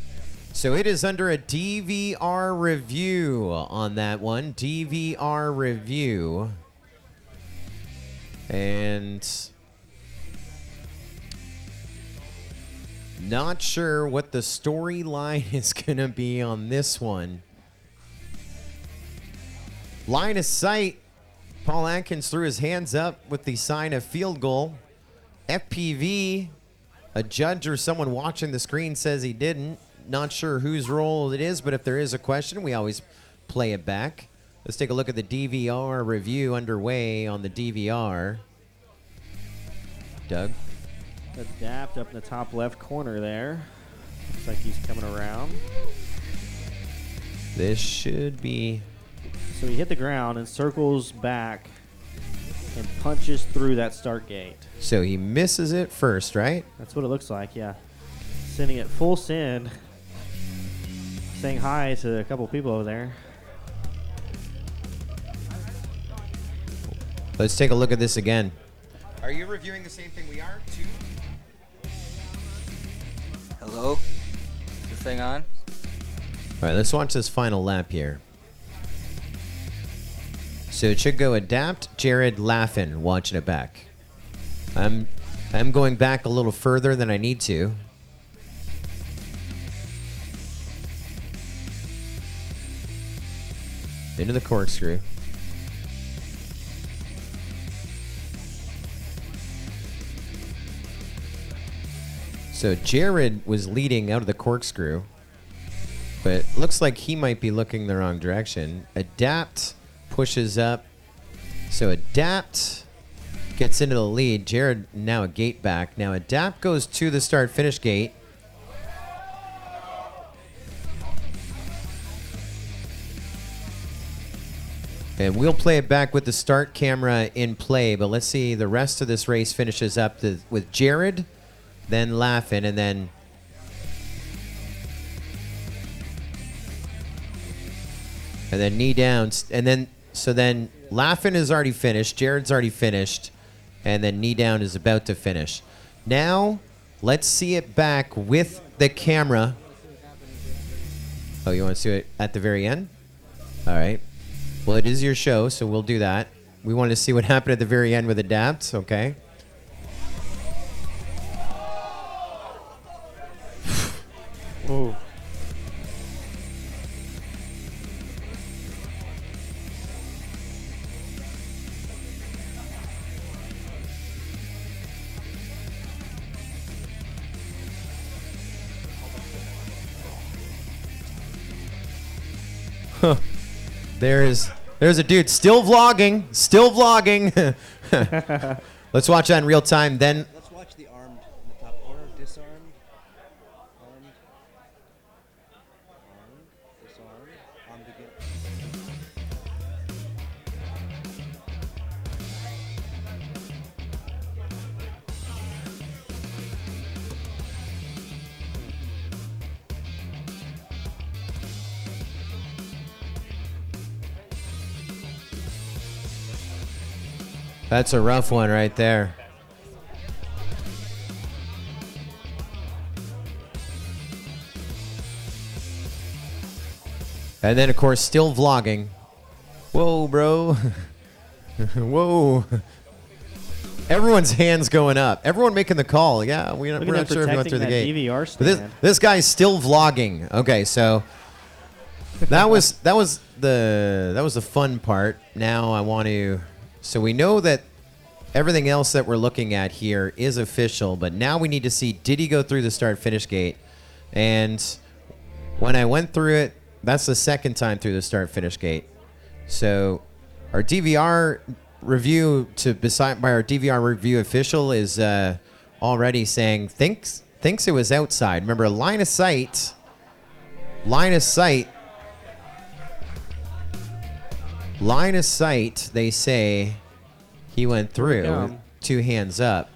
So it is under a DVR review on that one. DVR review. And not sure what the storyline is going to be on this one. Line of sight. Paul Atkins threw his hands up with the sign of field goal. FPV, a judge or someone watching the screen says he didn't. Not sure whose role it is, but if there is a question, we always play it back. Let's take a look at the DVR review underway on the DVR. Doug? Adapt up in the top left corner there. Looks like he's coming around. This should be... So he hit the ground and circles back and punches through that start gate. So he misses it first, right? That's what it looks like, yeah. Sending it full send. Saying hi to a couple people over there. Let's take a look at this again. Are you reviewing the same thing we are, too? Hello? Is this thing on? All right, let's watch this final lap here. So it should go Adapt, Jared, Laughin, watching it back. I'm going back a little further than I need to. Into the corkscrew. So Jared was leading out of the corkscrew, but looks like he might be looking the wrong direction. Adapt pushes up. So Adapt gets into the lead. Jared now a gate back. Now Adapt goes to the start-finish gate. And we'll play it back with the start camera in play, but let's see the rest of this race finishes up with Jared, then Laughin, and then knee down, and then so then Laughin is already finished, Jared's already finished, and then knee down is about to finish. Now let's see it back with the camera. Oh, you want to see it at the very end? All right. Well, it is your show, so we'll do that. We wanted to see what happened at the very end with Adapt, okay? Oh. Huh. There's a dude still vlogging. Let's watch that in real time. Then let's watch the armed in the top corner. Disarmed. Armed. Disarmed. Armed again. That's a rough one right there. And then, of course, still vlogging. Whoa, bro. Whoa. Everyone's hands going up. Everyone making the call. Yeah, we're not sure if he went through the gate. DVR But stand. this guy's still vlogging. Okay, so that was the fun part. Now I want to. So we know that everything else that we're looking at here is official, but now we need to see, did he go through the start-finish gate? And when I went through it, that's the second time through the start-finish gate. So our DVR review by our DVR review official is already saying thinks it was outside. Remember, line of sight, they say he went through. 2 hands up.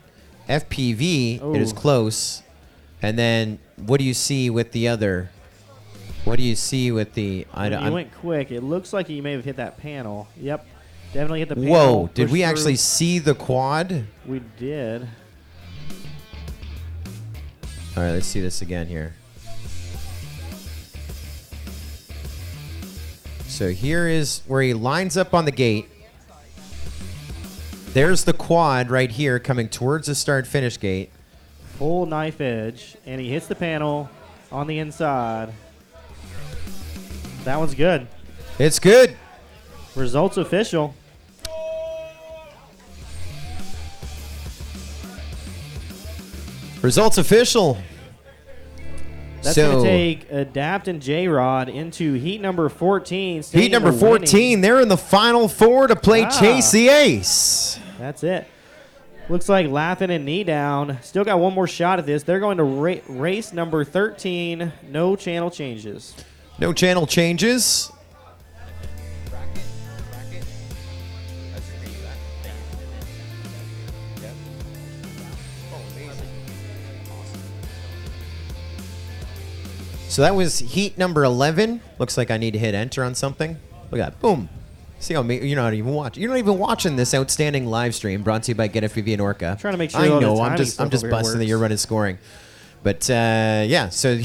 FPV, it is close. And then what do you see with the other? What do you see with the? He went quick. It looks like he may have hit that panel. Yep, definitely hit the panel. Whoa! Did pushed we through. actually see the quad? We did. All right, let's see this again here. So here is where he lines up on the gate. There's the quad right here coming towards the start-finish gate. Full knife edge, and he hits the panel on the inside. That one's good. It's good. Results official. Results official. That's going to take Adapt and J-Rod into heat number 14. Heat number 14. They're in the final 4 to play Chase the Ace. That's it. Looks like Laughing and Knee Down. Still got one more shot at this. They're going to race number 13. No channel changes. No channel changes. Bracket. That's for you, that. Yep. Oh, amazing. Awesome. So that was heat number 11. Looks like I need to hit enter on something. Look at that. Boom. See how you're not even watching. You're not even watching this outstanding live stream brought to you by Get FPV and ORQA. Trying to make sure. I all the know. timing I'm just stuff over here busting that works. you're running scoring. But yeah. So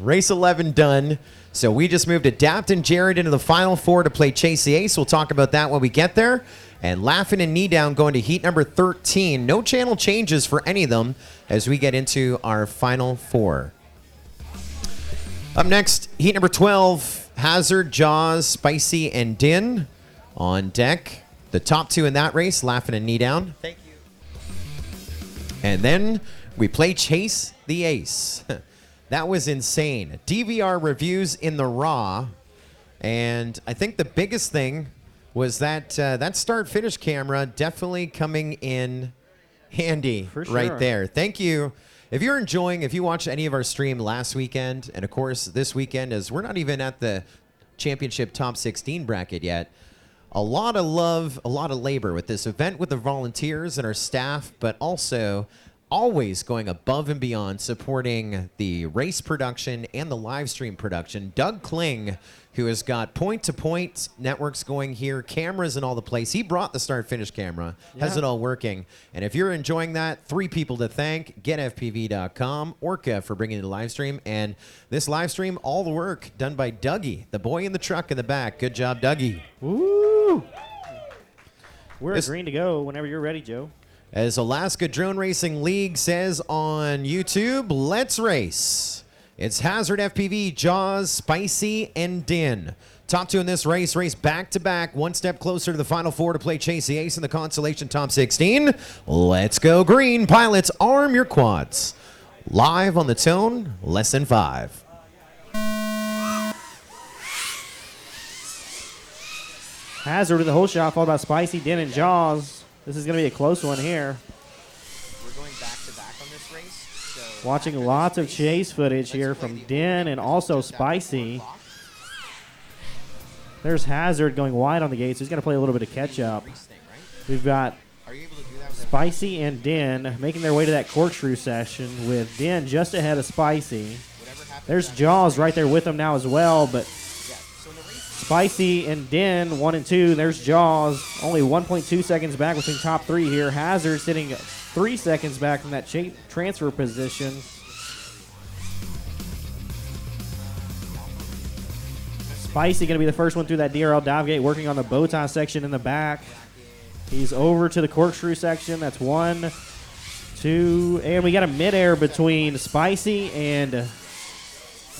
race 11 done. So we just moved Adapt and Jared into the final 4 to play Chase the Ace. We'll talk about that when we get there. And Laughing and Knee Down going to heat number 13. No channel changes for any of them as we get into our final 4. Up next, heat number 12, Hazard, Jaws, Spicy, and Din on deck. The top 2 in that race, Laughing and Knee Down. Thank you. And then we play Chase the Ace. That was insane. DVR reviews in the raw. And I think the biggest thing was that that start-finish camera definitely coming in handy For sure. right there. Thank you. If you're enjoying, if you watched any of our stream last weekend, and of course this weekend, as we're not even at the championship top 16 bracket yet, a lot of love, a lot of labor with this event with the volunteers and our staff, but also always going above and beyond supporting the race production and the live stream production. Doug Kling, who has got point-to-point networks going here, cameras in all the place. He brought the start-finish camera, has it all working. And if you're enjoying that, 3 people to thank: GetFPV.com, ORQA for bringing the live stream, and this live stream, all the work done by Dougie, the boy in the truck in the back. Good job, Dougie. Woo! We're agreeing to go whenever you're ready, Joe. As Alaska Drone Racing League says on YouTube, let's race. It's Hazard, FPV, Jaws, Spicy, and Din. Top 2 in this race back-to-back, one step closer to the final 4 to play Chase the Ace in the Consolation top 16. Let's go green. Pilots, arm your quads. Live on the tone, less than 5. Hazard with the whole shot, followed by Spicy, Din, and Jaws. This is going to be a close one here. We're going back to back on this race. So Watching lots of chase footage here from Din and also Spicy. There's Hazard going wide on the gate, so he's going to play a little bit of catch-up. We've got are you able to do that with Spicy and Din making their way to that corkscrew session with Din just ahead of Spicy. whatever happens? There's Jaws right there with him now as well, but Yeah. So in the race, Spicy and Den 1 and 2. There's Jaws, only 1.2 seconds back between top 3 here. Hazard sitting 3 seconds back from that transfer position. Spicy going to be the first one through that DRL dive gate, working on the bow tie section in the back. He's over to the corkscrew section. That's 1, 2, and we got a midair between Spicy and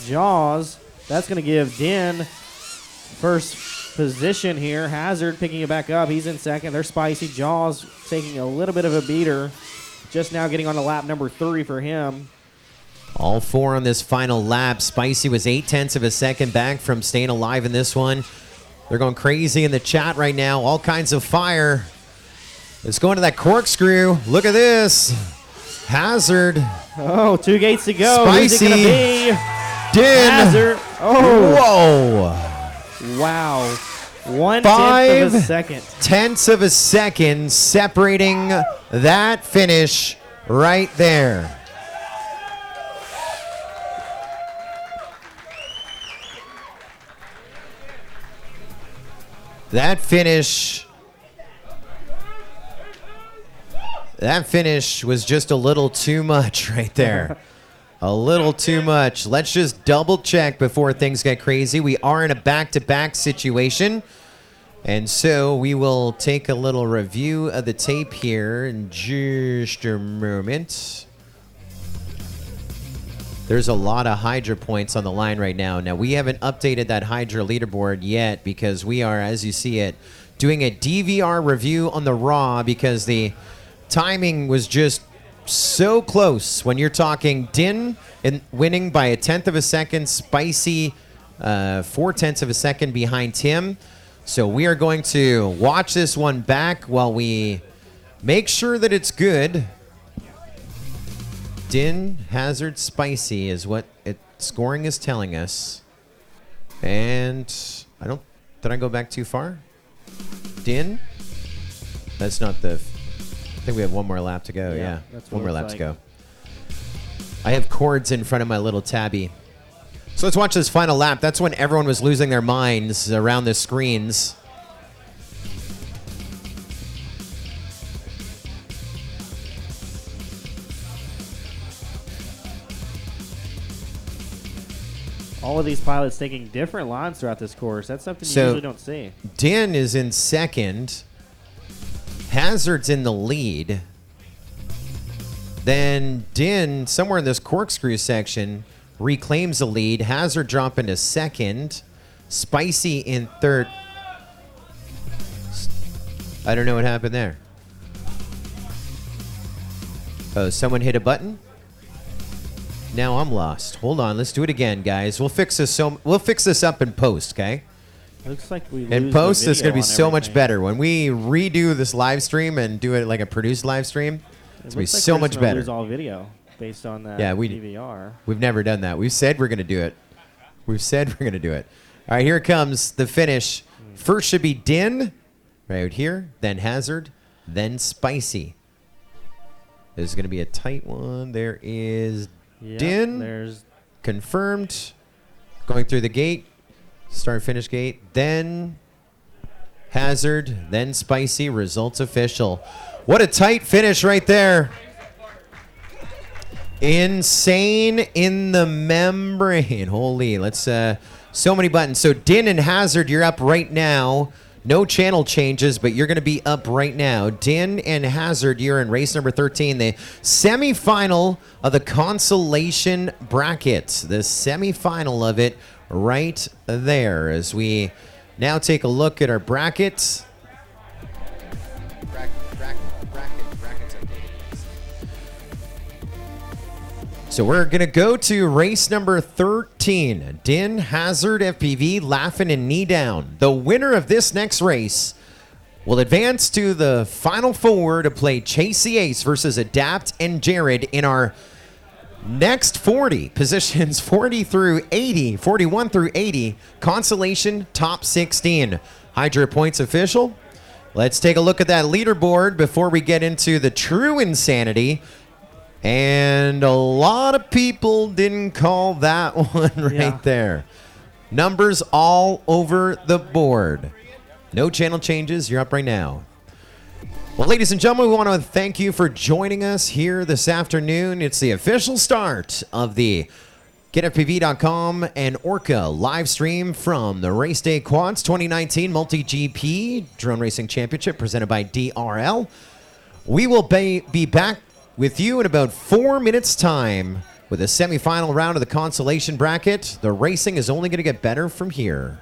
Jaws. That's going to give Den first position here. Hazard picking it back up. He's in second. There's Spicy. Jaws taking a little bit of a beater. Just now getting on to lap number 3 for him. All 4 on this final lap. Spicy was 0.8 of a second back from staying alive in this one. They're going crazy in the chat right now. All kinds of fire. Let's go into that corkscrew. Look at this. Hazard. Oh, 2 gates to go. Spicy. Who's it going to be? Den. Hazard. Oh. Whoa. Wow. 1/10 of a second. 0.1 of a second separating that finish right there. That finish was just a little too much right there. A little too much. Let's just double check before things get crazy. We are in a back-to-back situation. And so we will take a little review of the tape here in just a moment. There's a lot of Hydra points on the line right now. Now, we haven't updated that Hydra leaderboard yet because we are, as you see it, doing a DVR review on the Raw because the timing was just so close. When you're talking Din in winning by 1/10 of a second, Spicy 4/10 of a second behind Tim. So we are going to watch this one back while we make sure that it's good. Din, Hazard, Spicy is what scoring is telling us. And did I go back too far? Din? That's not the, I think we have one more lap to go, yeah. That's One what more it lap looks to go. I have chords in front of my little tabby. So let's watch this final lap. That's when everyone was losing their minds around the screens. All of these pilots taking different lines throughout this course. That's something you So- usually don't see. Din is in second. Hazard's in the lead. Then Din, somewhere in this corkscrew section, reclaims the lead. Hazard dropping to second. Spicy in third. I don't know what happened there. Oh, someone hit a button? Now I'm lost. Hold on, let's do it again, guys. We'll fix this. We'll fix this up in post, okay? Looks like we In lose post, the it's going to be video so on much everything. better. When we redo this live stream and do it like a produced live stream, it's going to be Looks like so we're much just gonna better. Lose all video based on that Yeah, DVR. We've never done that. We've said we're going to do it. We've said we're going to do it. All right, here it comes, the finish. First should be Din, right here, then Hazard, then Spicy. This is going to be a tight one. There is Yep, Din, there's confirmed, going through the gate, start-finish gate, then Hazard, then Spicy, results official. What a tight finish right there. Insane in the membrane. Holy, let's, so many buttons. So Din and Hazard, you're up right now. No channel changes, but you're going to be up right now. Din and Hazard, you're in race number 13, the semifinal of the Consolation bracket. The semifinal of it right there as we now take a look at our brackets. So we're going to go to race number 13. Din, Hazard, FPV, Laughing, and Knee Down. The winner of this next race will advance to the Final Four to play Chase the Ace versus Adapt and Jared in our next 40 positions, 40 through 80, 41 through 80, Consolation Top 16. Hydra points official. Let's take a look at that leaderboard before we get into the true insanity. And a lot of people didn't call that one right Yeah. there. Numbers all over the board. No channel changes. You're up right now. Well, ladies and gentlemen, we want to thank you for joining us here this afternoon. It's the official start of the GetFPV.com and ORQA live stream from the Race Day Quads 2019 MultiGP Drone Racing Championship presented by DRL. We will be back with you in about 4 minutes' time with a semifinal round of the Consolation bracket. The racing is only going to get better from here.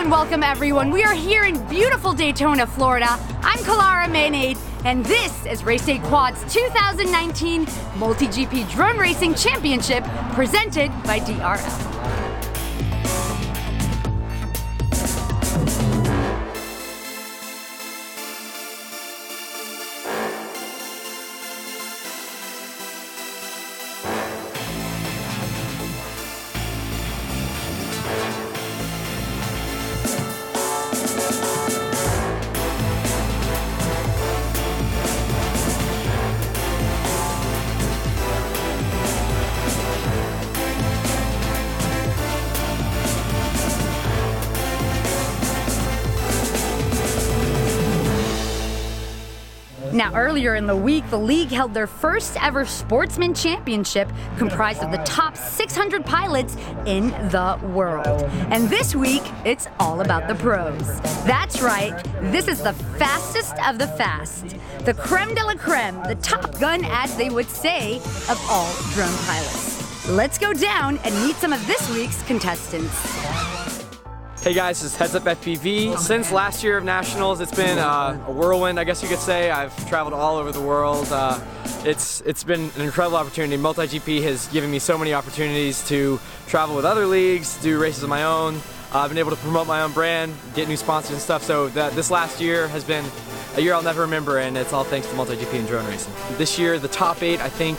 Welcome everyone. We are here in beautiful Daytona, Florida. I'm Kalara Maynade, and this is Race Day Quads 2019 MultiGP Drone Racing Championship presented by DRL. Now, earlier in the week, the league held their first ever Sportsman Championship comprised of the top 600 pilots in the world. And this week, it's all about the pros. That's right, this is the fastest of the fast. The creme de la creme, the Top Gun, as they would say, of all drone pilots. Let's go down and meet some of this week's contestants. Hey guys, this is Heads Up FPV. Since last year of Nationals, it's been a whirlwind, I guess you could say. I've traveled all over the world. It's been an incredible opportunity. MultiGP has given me so many opportunities to travel with other leagues, do races of my own. I've been able to promote my own brand, get new sponsors and stuff. So this last year has been a year I'll never remember, and it's all thanks to MultiGP and drone racing. This year, the top 8, I think,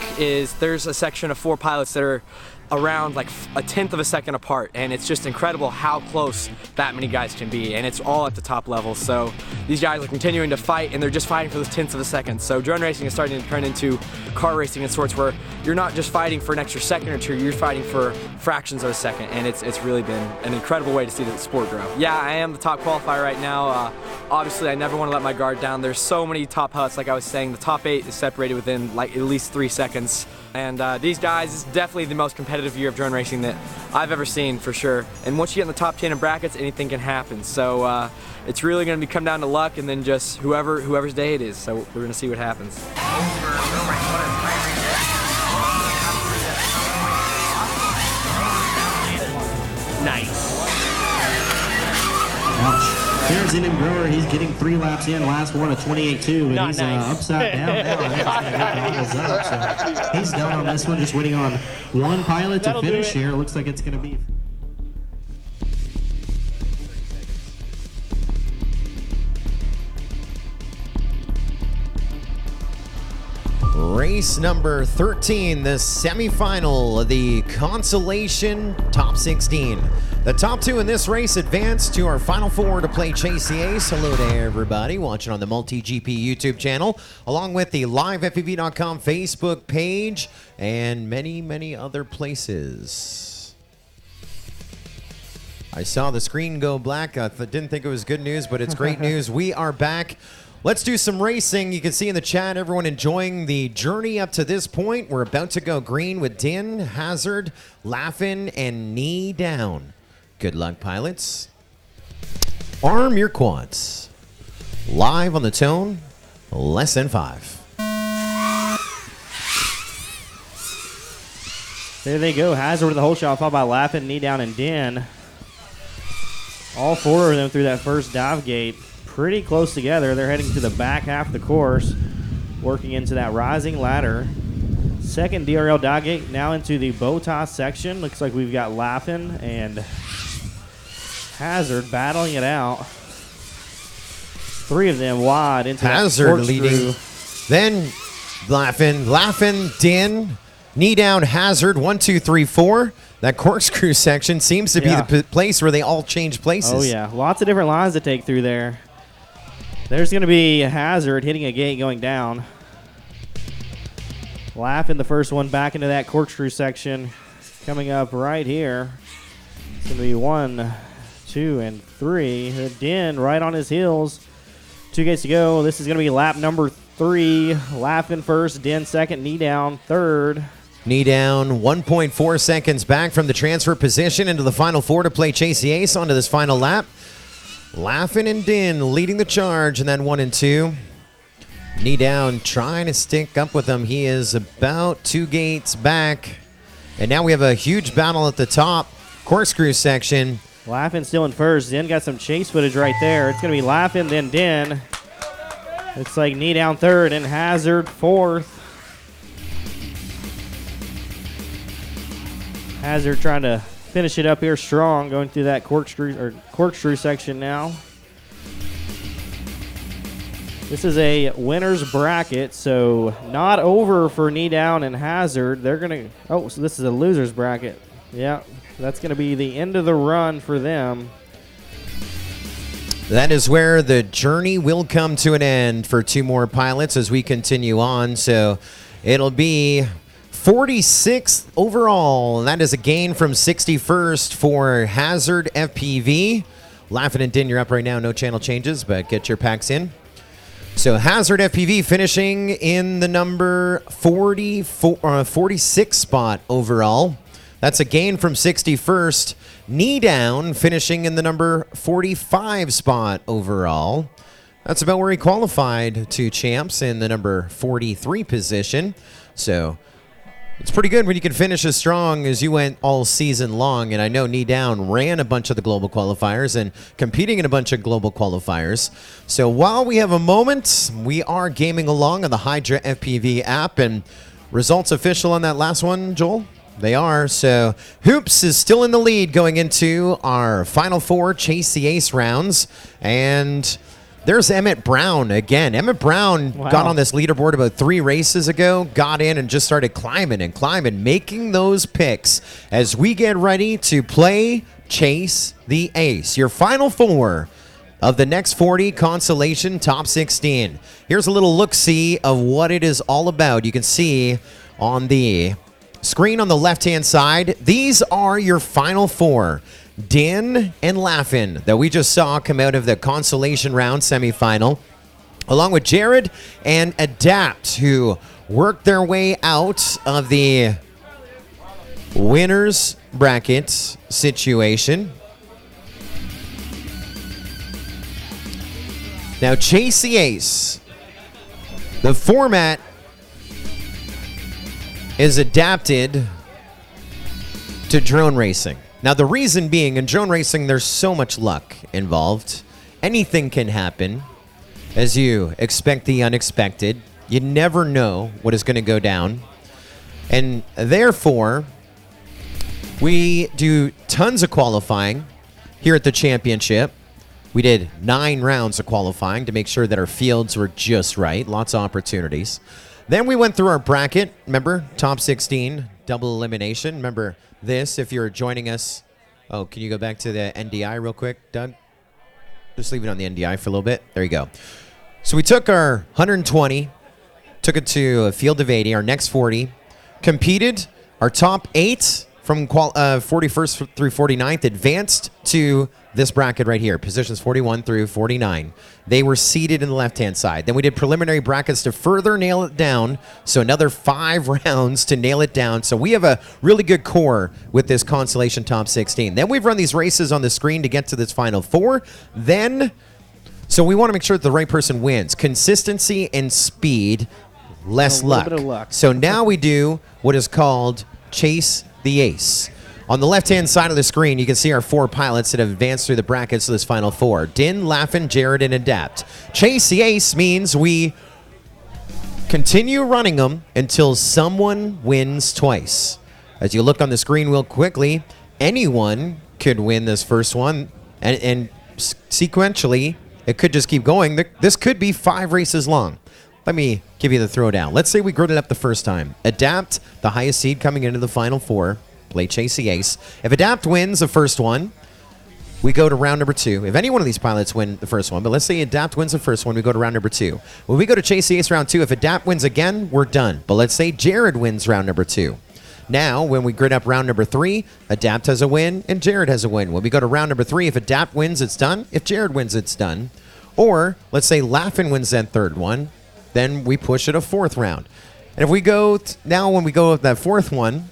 there's a section of 4 pilots that are around like a tenth of a second apart, and it's just incredible how close that many guys can be, and it's all at the top level. So these guys are continuing to fight, and they're just fighting for those tenths of a second. So drone racing is starting to turn into car racing in sorts, where you're not just fighting for an extra second or two, you're fighting for fractions of a second, and it's really been an incredible way to see the sport grow. Yeah, I am the top qualifier right now. Obviously, I never want to let my guard down. There's so many top huts, like I was saying. The top 8 is separated within like at least 3 seconds. And these guys, is definitely the most competitive year of drone racing that I've ever seen, for sure. And once you get in the top 10 in brackets, anything can happen. So it's really going to come down to luck, and then just whoever's day it is. So we're going to see what happens. Nice. Ouch. There's Indian Grower. He's getting 3 laps in. Last one, a 28.2, and he's upside down now. So he's done on this one, just waiting on one pilot to finish here. It looks like it's going to be. Race number 13, the semifinal of the Consolation Top 16. The top 2 in this race advance to our final 4 to play Chase the Ace. Hello to everybody watching on the MultiGP YouTube channel, along with the livefpv.com Facebook page, and many, many other places. I saw the screen go black. I didn't think it was good news, but it's great news. We are back. Let's do some racing. You can see in the chat everyone enjoying the journey up to this point. We're about to go green with Din, Hazard, Laughin', and Knee Down. Good luck, pilots. Arm your quads. Live on the tone, less than 5. There they go. Hazard with the whole shot, followed by Laughin', Knee Down, and Din. All 4 of them through that first dive gate. Pretty close together. They're heading to the back half of the course, working into that rising ladder. Second DRL dive gate, now into the bow tie section. Looks like we've got Laughin' and Hazard battling it out. three of them wide into Hazard that corkscrew. leading. Then Laughin, Din, knee down, Hazard, 1, 2, 3, 4. That corkscrew section seems to be the place where they all change places. Oh, yeah. Lots of different lines to take through there. There's going to be Hazard hitting a gate going down. Laughin, the first one back into that corkscrew section. Coming up right here. It's going to be 1, 2, and 3. Din right on his heels. 2 gates to go. This is going to be lap number 3. Laughin first, Din second, knee down third. Knee down, 1.4 seconds back from the transfer position into the final 4 to play Chase the Ace onto this final lap. Laughin and Din leading the charge, and then 1 and 2. Knee down, trying to stick up with him. He is about 2 gates back. And now we have a huge battle at the top. Corkscrew section. Laughin still in first. Din got some chase footage right there. It's going to be Laughin, then Din. Looks like knee down third and Hazard fourth. Hazard trying to finish it up here strong, going through that corkscrew section now. This is a winner's bracket, so not over for knee down and Hazard. They're gonna. Oh, so this is a loser's bracket. Yeah, that's gonna be the end of the run for them. That is where the journey will come to an end for 2 more pilots as we continue on. So it'll be 46th overall, and that is a gain from 61st for Hazard FPV. Laughin and Din, you're up right now. No channel changes, but get your packs in. So Hazard FPV finishing in the number 46 spot overall. That's a gain from 61st. Knee down finishing in the number 45 spot overall. That's about where he qualified to champs in the number 43 position. So it's pretty good when you can finish as strong as you went all season long. And I know Knee Down ran a bunch of the global qualifiers and competing in a bunch of global qualifiers. So while we have a moment, we are gaming along on the Hydra FPV app. And results official on that last one, Joel? They are. So Hoops is still in the lead going into our final 4 Chase the Ace rounds. And there's Emmett Brown again. Emmett Brown got on this leaderboard about 3 races ago, got in and just started climbing and climbing, making those picks as we get ready to play Chase the Ace. Your final 4 of the next 40 Consolation Top 16. Here's a little look-see of what it is all about. You can see on the screen on the left-hand side, these are your final 4. Din and Laughin that we just saw come out of the Consolation round semifinal, along with Jared and Adapt, who worked their way out of the winner's bracket situation. Now, Chase the Ace. The format is adapted to drone racing. Now, the reason being, in drone racing, there's so much luck involved. Anything can happen as you expect the unexpected. You never know what is going to go down. And therefore, we do tons of qualifying here at the championship. We did 9 rounds of qualifying to make sure that our fields were just right. Lots of opportunities. Then we went through our bracket. Remember, top 16, double elimination. Remember this if you're joining us. Oh, can you go back to the NDI real quick, Doug? Just leave it on the NDI for a little bit. There you go. So we took our 120, took it to a field of 80, our next 40, competed. Our top 8 from 41st through 49th advanced to this bracket right here, positions 41 through 49. They were seated in the left-hand side. Then we did preliminary brackets to further nail it down. So another 5 rounds to nail it down. So we have a really good core with this Consolation Top 16. Then we've run these races on the screen to get to this final 4. Then, so we want to make sure that the right person wins. Consistency and speed, less luck. Bit of luck. So now we do what is called Chase the Ace. On the left-hand side of the screen, you can see our 4 pilots that have advanced through the brackets to this final 4. Din, Laughin, Jared, and Adapt. Chase the Ace means we continue running them until someone wins twice. As you look on the screen real quickly, anyone could win this first one, and sequentially, it could just keep going. This could be 5 races long. Let me give you the throwdown. Let's say we grid it up the first time. Adapt, the highest seed coming into the final 4. Play Chase the Ace. If Adapt wins the first one, we go to round number 2. If any one of these pilots win the first one, but let's say Adapt wins the first one, we go to round number 2. When we go to Chase the Ace round 2, if Adapt wins again, we're done. But let's say Jared wins round number 2. Now, when we grid up round number 3, Adapt has a win and Jared has a win. When we go to round number 3, if Adapt wins, it's done. If Jared wins, it's done. Or let's say Laughin wins that third one, then we push it a 4th round. And if we go now, when we go with that 4th one,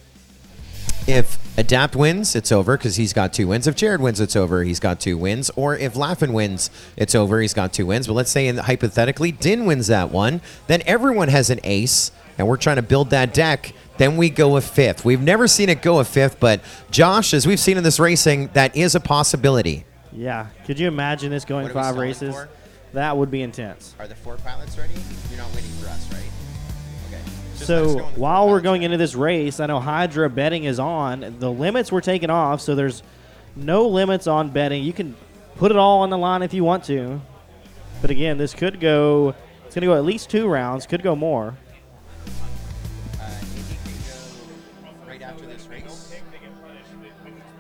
if Adapt wins, it's over because he's got 2 wins. If Jared wins, it's over. He's got 2 wins. Or if Laughin wins, it's over. He's got 2 wins. But let's say hypothetically, Din wins that one. Then everyone has an ace, and we're trying to build that deck. Then we go a 5th. We've never seen it go a 5th, but Josh, as we've seen in this racing, that is a possibility. Yeah. Could you imagine this going 5 races? That would be intense. Are the 4 pilots ready? You're not waiting for us, right? Okay. So while we're going into this race, I know Hydra betting is on. The limits were taken off, so there's no limits on betting. You can put it all on the line if you want to. But again, this could go, it's going to go at least 2 rounds, could go more. Right after this race.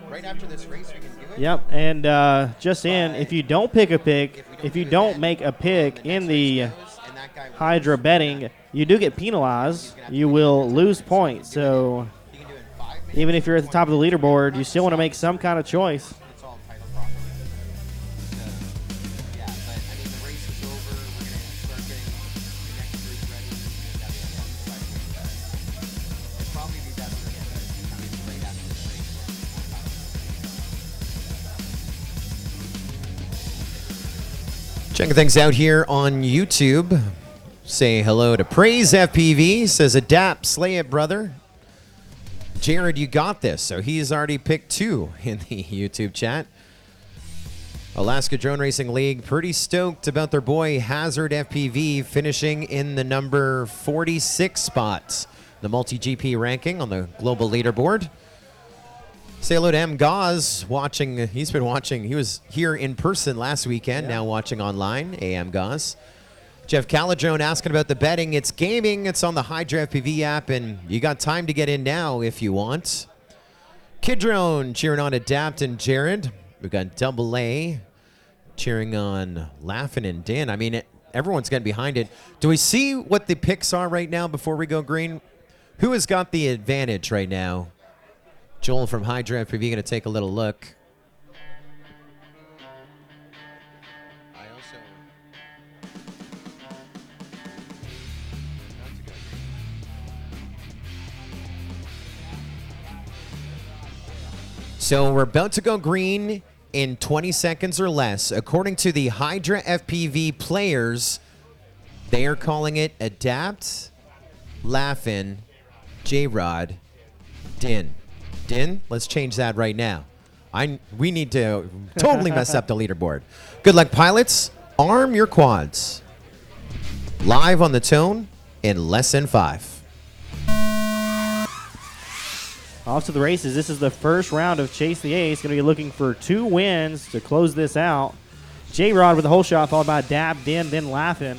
Right after this race, we can do it. Yep, and just in, if you don't pick a pick, if you don't make a pick in the Hydra betting, you do get penalized. You will lose points. So even if you're at the top of the leaderboard, you still want to make some kind of choice. Checking things out here on YouTube. Say hello to Praise FPV. Says Adapt, slay it, brother. Jared, you got this. So he's already picked 2 in the YouTube chat. Alaska Drone Racing League, pretty stoked about their boy Hazard FPV finishing in the number 46 spot. The MultiGP ranking on the global leaderboard. Say hello to M. Gauze watching. He's been watching. He was here in person last weekend, now watching online. AM Gauze. Jeff Caladrone asking about the betting. It's gaming. It's on the Hydra FPV app, and you got time to get in now if you want. Kidrone cheering on Adapt and Jared. We've got Double A cheering on Laughin and Dan. I mean, everyone's getting behind it. Do we see what the picks are right now before we go green? Who has got the advantage right now? Joel from Hydra FPV going to take a little look. So we're about to go green in 20 seconds or less. According to the Hydra FPV players, they are calling it Adapt, Laughin, J-Rod, Din. Din, let's change that right now. We need to totally mess up the leaderboard. Good luck, pilots. Arm your quads. Live on the tone in less than 5. Off to the races. This is the first round of Chase the Ace. Going to be looking for 2 wins to close this out. J-Rod with the whole shot, followed by Dab, Din, then Laughin.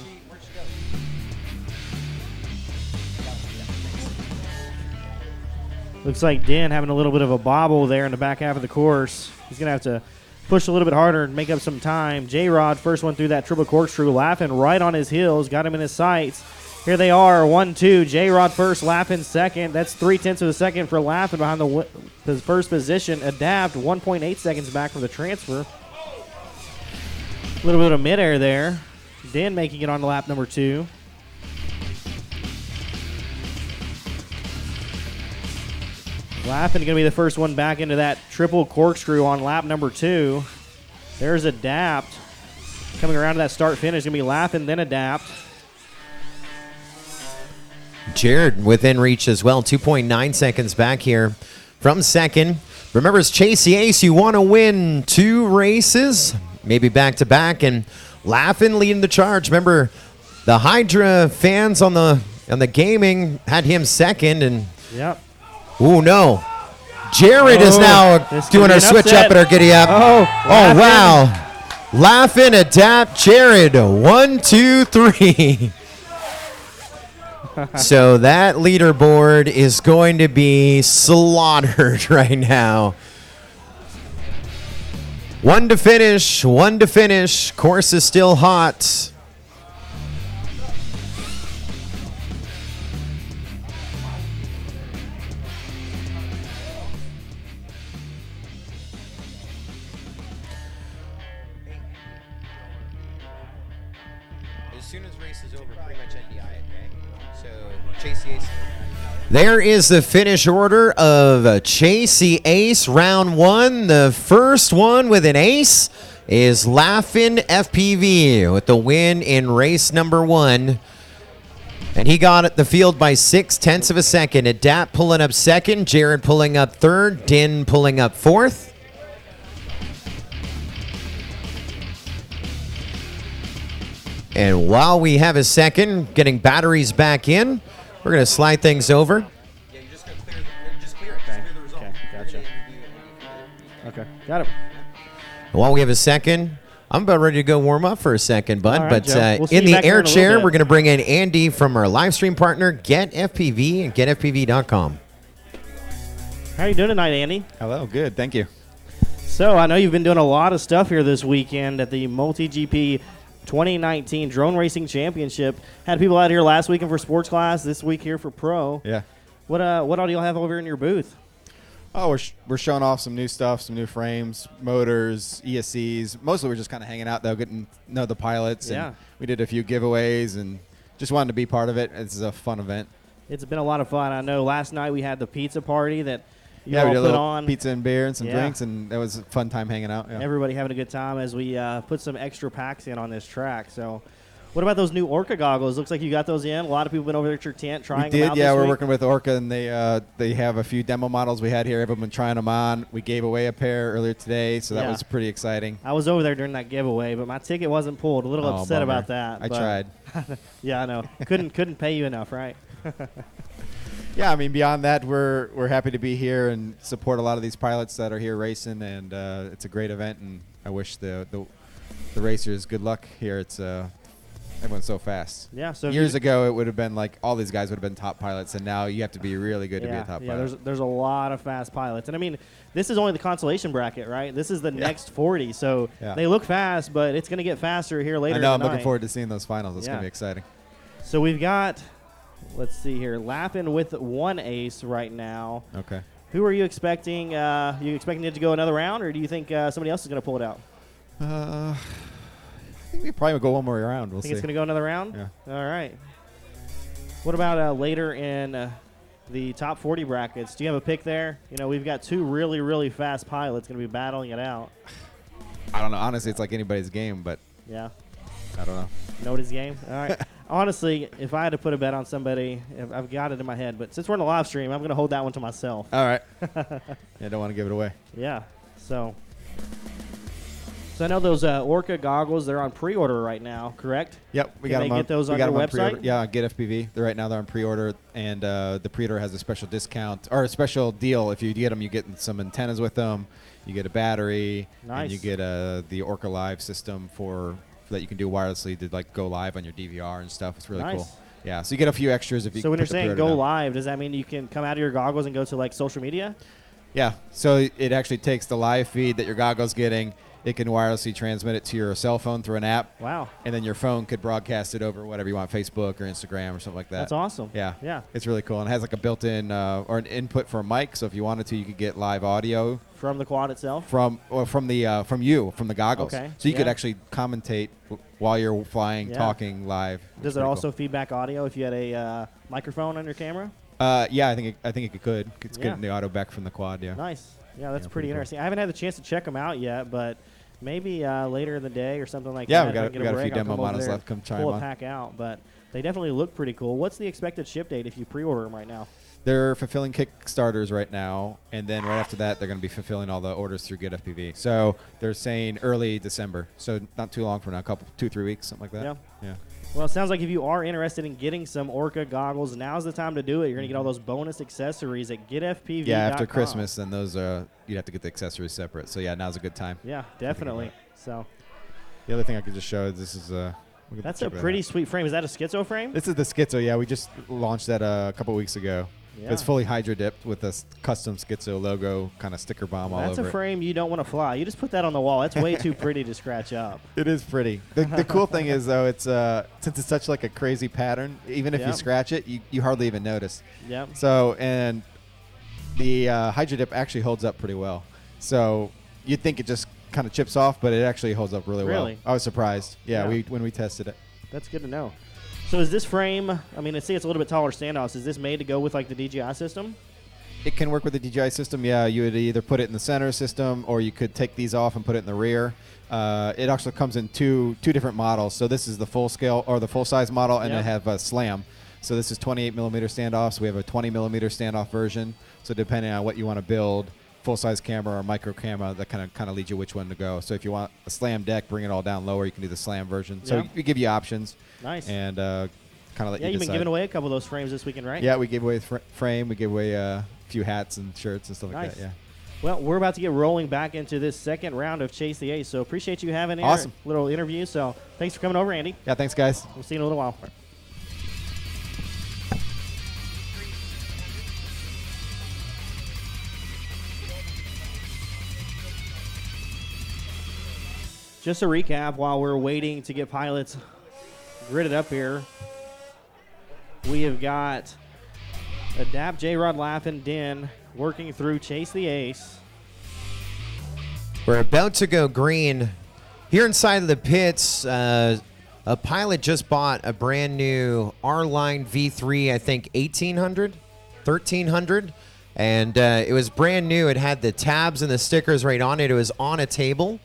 Looks like Din having a little bit of a bobble there in the back half of the course. He's going to have to push a little bit harder and make up some time. J-Rod, first one through that triple corkscrew. Laughin right on his heels, got him in his sights. Here they are, 1-2. J-Rod first, Laughin second. That's 0.3 of a second for Laughin behind the first position. Adapt 1.8 seconds back from the transfer. A little bit of midair there. Din making it on to lap number 2. Laughin going to be the first one back into that triple corkscrew on lap number 2. There's Adapt. Coming around to that start finish, going to be Laughin, then Adapt. Jared within reach as well, 2.9 seconds back here from second. Remember, it's Chase the Ace. You want to win 2 races, maybe back-to-back, and Laughin leading the charge. Remember, the Hydra fans on the gaming had him second, and yep. Ooh, no. Jared is now doing her switch up at her giddy up. Oh, wow. Laughing, adapt, Jared. 1, 2, 3. So that leaderboard is going to be slaughtered right now. 1 to finish, 1 to finish. Course is still hot. As soon as race is over, pretty much NDI, okay? So Chase the Ace. There is the finish order of Chase the Ace round 1. The first one with an ace is Laughin' FPV with the win in race number 1. And he got the field by 0.6 of a second. Adapt pulling up second, Jared pulling up third, Din pulling up fourth. And while we have a second, getting batteries back in, we're going to slide things over. Yeah, you're just going to clear it. Okay, gotcha. Okay, got it. While we have a second, I'm about ready to go warm up for a second, bud. All right, but Joe. We'll see in you the back here air in a little chair, bit. we're going to bring in Andy from our live stream partner, Get FPV and GetFPV.com. How are you doing tonight, Andy? Hello, good, thank you. So I know you've been doing a lot of stuff here this weekend at the MultiGP 2019 Drone Racing Championship. Had people out here last weekend for sports class, this week here for pro. Yeah. What all do you have over in your booth? Oh, we're showing off some new stuff, some new frames, motors, ESCs. Mostly we're just kind of hanging out, though, getting to know the pilots. Yeah. And we did a few giveaways and just wanted to be part of it. It's a fun event. It's been a lot of fun. I know last night we had the pizza party that you Yeah, we all did a put little on. pizza and beer and some Yeah. drinks, and that was a fun time hanging out. Yeah. Everybody having a good time as we put some extra packs in on this track. So what about those new ORQA goggles? Looks like you got those in. A lot of people been over there at your tent trying We them did, out yeah. this We're week. working with ORQA, and they have a few demo models we had here. Everyone been trying them on. We gave away a pair earlier today, so that Yeah. was pretty exciting. I was over there during that giveaway, but my ticket wasn't pulled. A little Oh, upset bummer. about that. I but- tried. Yeah, I know. Couldn't pay you enough, right? Yeah, I mean, beyond that, we're happy to be here and support a lot of these pilots that are here racing, and it's a great event, and I wish the racers good luck here. It's everyone's so fast. Yeah. So if Years you- ago, it would have been like all these guys would have been top pilots, and now you have to be really good to be a top yeah. pilot. There's a lot of fast pilots, and I mean, this is only the consolation bracket, right? This is the next 40, so Yeah. they look fast, but it's going to get faster here later. I know. I'm tonight. looking forward to seeing those finals. It's Yeah. gonna be exciting. So we've got, let's see here, Lappin with one ace right now. Okay. Who are you expecting? You expecting it to go another round, or do you think somebody else is going to pull it out? I think we probably will go one more round. We'll Think see. it's going to go another round? Yeah. All right. What about later in the top 40 brackets? Do you have a pick there? You know, we've got two really, really fast pilots going to be battling it out. I don't know. Honestly, it's like anybody's game, but Yeah. I don't know. Nobody's game? All right. Honestly, if I had to put a bet on somebody, I've got it in my head. But since we're in a live stream, I'm going to hold that one to myself. All right. Yeah, don't want to give it away. Yeah. So I know those ORQA goggles, they're on pre-order right now, correct? Yep, we Can got they them. get those we on got your 'em website? pre-order. Yeah, on Get FPV. Right now they're on pre-order, and the pre-order has a special discount or a special deal. If you get them, you get some antennas with them, you get a battery, and you Nice. get the ORQA Live system for that you can do wirelessly to like go live on your DVR and stuff. It's really Nice. cool. Yeah, so you get a few extras if you. So when put you're the saying pre-order go down. live, does that mean you can come out of your goggles and go to like social media? Yeah, so it actually takes the live feed that your goggle's getting. It can wirelessly transmit it to your cell phone through an app. Wow. And then your phone could broadcast it over whatever you want, Facebook or Instagram or something like that. That's awesome. Yeah. Yeah. It's really cool. And it has like a built-in or an input for a mic. So if you wanted to, you could get live audio From the quad itself? from the goggles. Okay, So you could yeah. actually commentate while you're flying, Yeah. talking live. Does It's it pretty also feedback audio if you had a microphone on your camera? cool. Yeah, I think it could. It's Yeah. getting the audio back from the quad. Yeah. Nice. Yeah, that's Yeah, pretty pretty cool. interesting. I haven't had the chance to check them out yet, but maybe later in the day or something like Yeah, that. we got- if I we get got a few break, I'll demo come over models there left. Come and try pull 'em a on. pack out, but they definitely look pretty cool. What's the expected ship date if you pre-order them right now? They're fulfilling Kickstarters right now, and then right after that, they're going to be fulfilling all the orders through Get FPV. So they're saying early December, so not too long from now, 2-3 weeks, something like that. Yeah. Yeah. Well, it sounds like if you are interested in getting some ORQA goggles, now's the time to do it. You're going to get all those bonus accessories at getfpv.com. Yeah, after Christmas, then those you'd have to get the accessories separate. So yeah, now's a good time. Yeah, definitely. So The other thing I could just show is this is That's a pretty sweet frame. Is that a schizo frame? This is the schizo. Yeah, we just launched that a couple weeks ago. Yeah. It's fully Hydra dipped with a custom schizo logo, kind of sticker bomb all over it. That's a frame you don't want to fly. You just put that on the wall. That's way too pretty to scratch up. It is pretty. The cool thing is, though, it's since it's such like a crazy pattern, even if you scratch it, you hardly even notice. Yep. So, and the Hydra dip actually holds up pretty well. So you'd think it just kind of chips off, but it actually holds up really well. I was surprised. Yeah, when we tested it. That's good to know. So is this frame, I mean, I see it's a little bit taller standoffs. Is this made to go with like the DJI system? It can work with the DJI system. Yeah, you would either put it in the center system or you could take these off and put it in the rear. It actually comes in two different models. So this is the full scale or the full size model, and they have a slam. So this is 28 millimeter standoffs. We have a 20 millimeter standoff version. So depending on what you want to build, full size camera or micro camera, that kind of leads you which one to go. So if you want a slam deck, bring it all down lower, you can do the slam version. So we give you options. Nice. And kind of let you decide. You've been giving away a couple of those frames this weekend, right? Yeah, we gave away frame. We gave away a few hats and shirts and stuff like that. Yeah. Well, we're about to get rolling back into this second round of Chase the Ace. So appreciate you having a little interview. So thanks for coming over, Andy. Yeah, thanks, guys. We'll see you in a little while. Just a recap while we're waiting to get pilots gridded up here. We have got Adapt, J-Rod, Laughin', Din working through Chase the Ace. We're about to go green. Here inside of the pits, a pilot just bought a brand new R-Line V3, I think 1800, 1300. And it was brand new. It had the tabs and the stickers right on it. It was on a table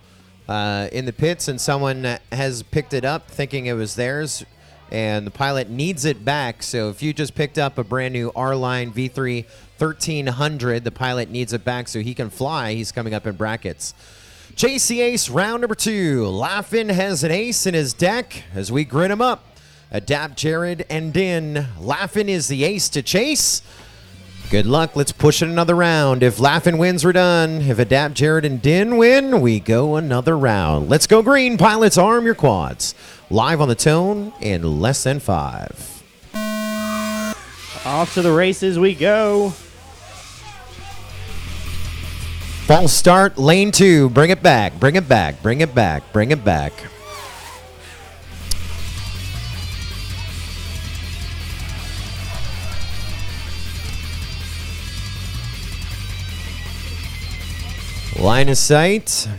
in the pits, and someone has picked it up thinking it was theirs, and the pilot needs it back. So if you just picked up a brand new R-Line V3 1300, the pilot needs it back so he can fly. He's coming up in brackets. Chase the Ace, round number 2. Laughin' has an ace in his deck as we grid him up. Adapt, Jared, and Din. Laughin' is the ace to chase. Good luck. Let's push it another round. If Laughin' wins, we're done. If Adapt, Jared, and Din win, we go another round. Let's go green. Pilots, arm your quads. Live on the tone in less than 5. Off to the races we go. False start, lane 2. Bring it back. Bring it back. Bring it back. Bring it back. Line of sight.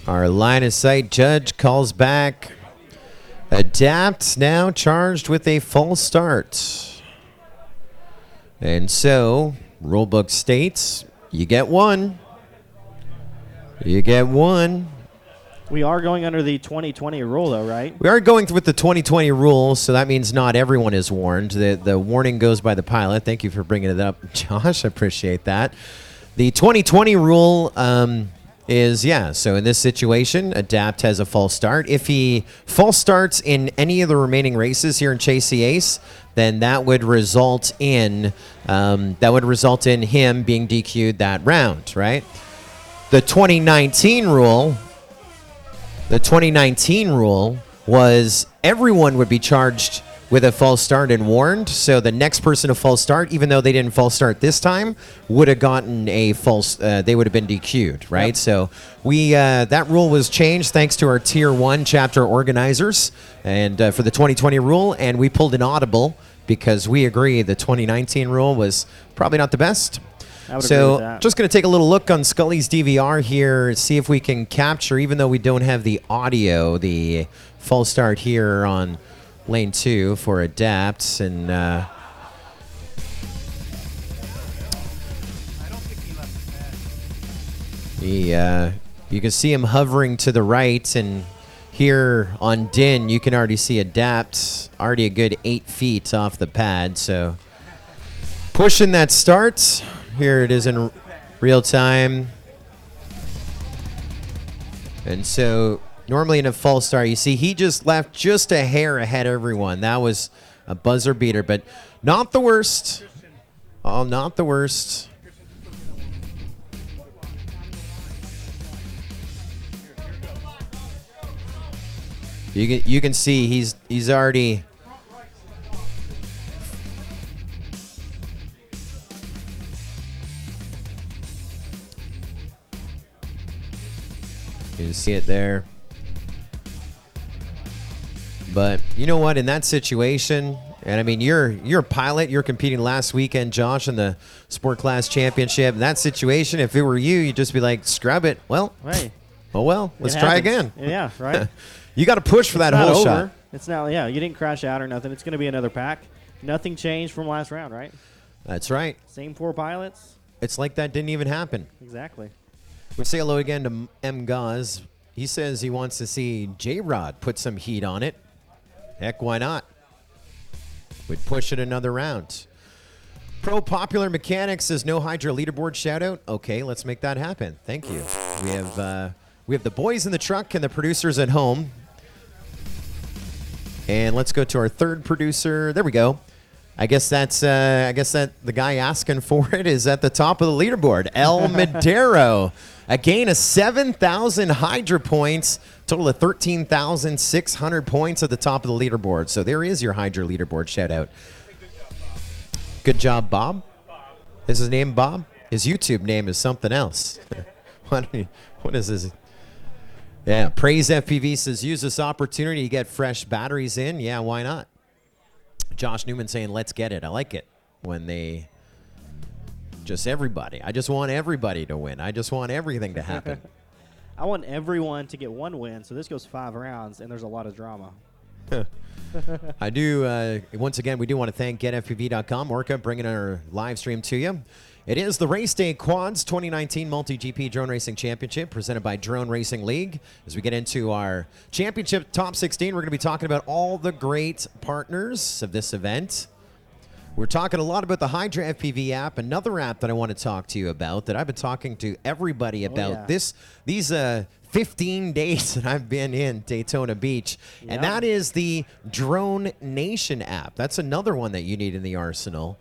Our line of sight judge calls back. Adapt now charged with a false start. And so, rulebook states, you get 1. You get 1. We are going under the 2020 rule, though, right? We are going with the 2020 rule, so that means not everyone is warned. The warning goes by the pilot. Thank you for bringing it up, Josh. I appreciate that. The 2020 rule is, so in this situation, Adapt has a false start. If he false starts in any of the remaining races here in Chase the Ace, then that would result in him being DQ'd that round, right? The 2019 rule was everyone would be charged with a false start and warned. So the next person to false start, even though they didn't false start this time, would have gotten a false. They would have been DQ'd, right? Yep. So we that rule was changed thanks to our Tier 1 chapter organizers and for the 2020 rule, and we pulled an audible because we agree the 2019 rule was probably not the best. So just going to take a little look on Scully's DVR here, see if we can capture, even though we don't have the audio, the false start here on lane 2 for Adapts. And you can see him hovering to the right, and here on Din, you can already see Adapt already a good 8 feet off the pad. So pushing that start. Here it is in real time. And so normally in a false start, you see he just left just a hair ahead of everyone. That was a buzzer beater, but not the worst. Oh, not the worst. You can see he's already. You can see it there. But you know what? In that situation, and I mean, you're a pilot. You're competing last weekend, Josh, in the Sport Class Championship. In that situation, if it were you, you'd just be like, scrub it. Well, Hey, oh well, let's try again. Yeah, right. You got to push for that It's not whole over. shot. It's not. Yeah, you didn't crash out or nothing. It's going to be another pack. Nothing changed from last round, right? That's right. Same 4 pilots. It's like that didn't even happen. Exactly. We say hello again to M. Gaz. He says he wants to see J-Rod put some heat on it. Heck, why not? We'd push it another round. Pro Popular Mechanics says no Hydra leaderboard shout out. Okay, let's make that happen. Thank you. We have the boys in the truck and the producers at home. And let's go to our third producer. There we go. I guess that the guy asking for it is at the top of the leaderboard. El Madero. A gain of 7,000 Hydra points. Total of 13,600 points at the top of the leaderboard. So there is your Hydra leaderboard shout out. Good job, Bob. Is his name Bob? His YouTube name is something else. What is his? Yeah, Praise FPV says use this opportunity to get fresh batteries in. Yeah, why not? Josh Newman saying let's get it. I like it when they just everybody. I just want everybody to win. I just want everything to happen. I want everyone to get 1 win, so this goes 5 rounds, and there's a lot of drama. I do, once again, we do want to thank GetFPV.com, ORQA, bringing our live stream to you. It is the Race Day Quads 2019 MultiGP Drone Racing Championship presented by Drone Racing League. As we get into our championship top 16, we're going to be talking about all the great partners of this event. We're talking a lot about the Hydra FPV app, another app that I want to talk to you about that I've been talking to everybody about these 15 days that I've been in Daytona Beach, and that is the Drone Nation app. That's another one that you need in the arsenal.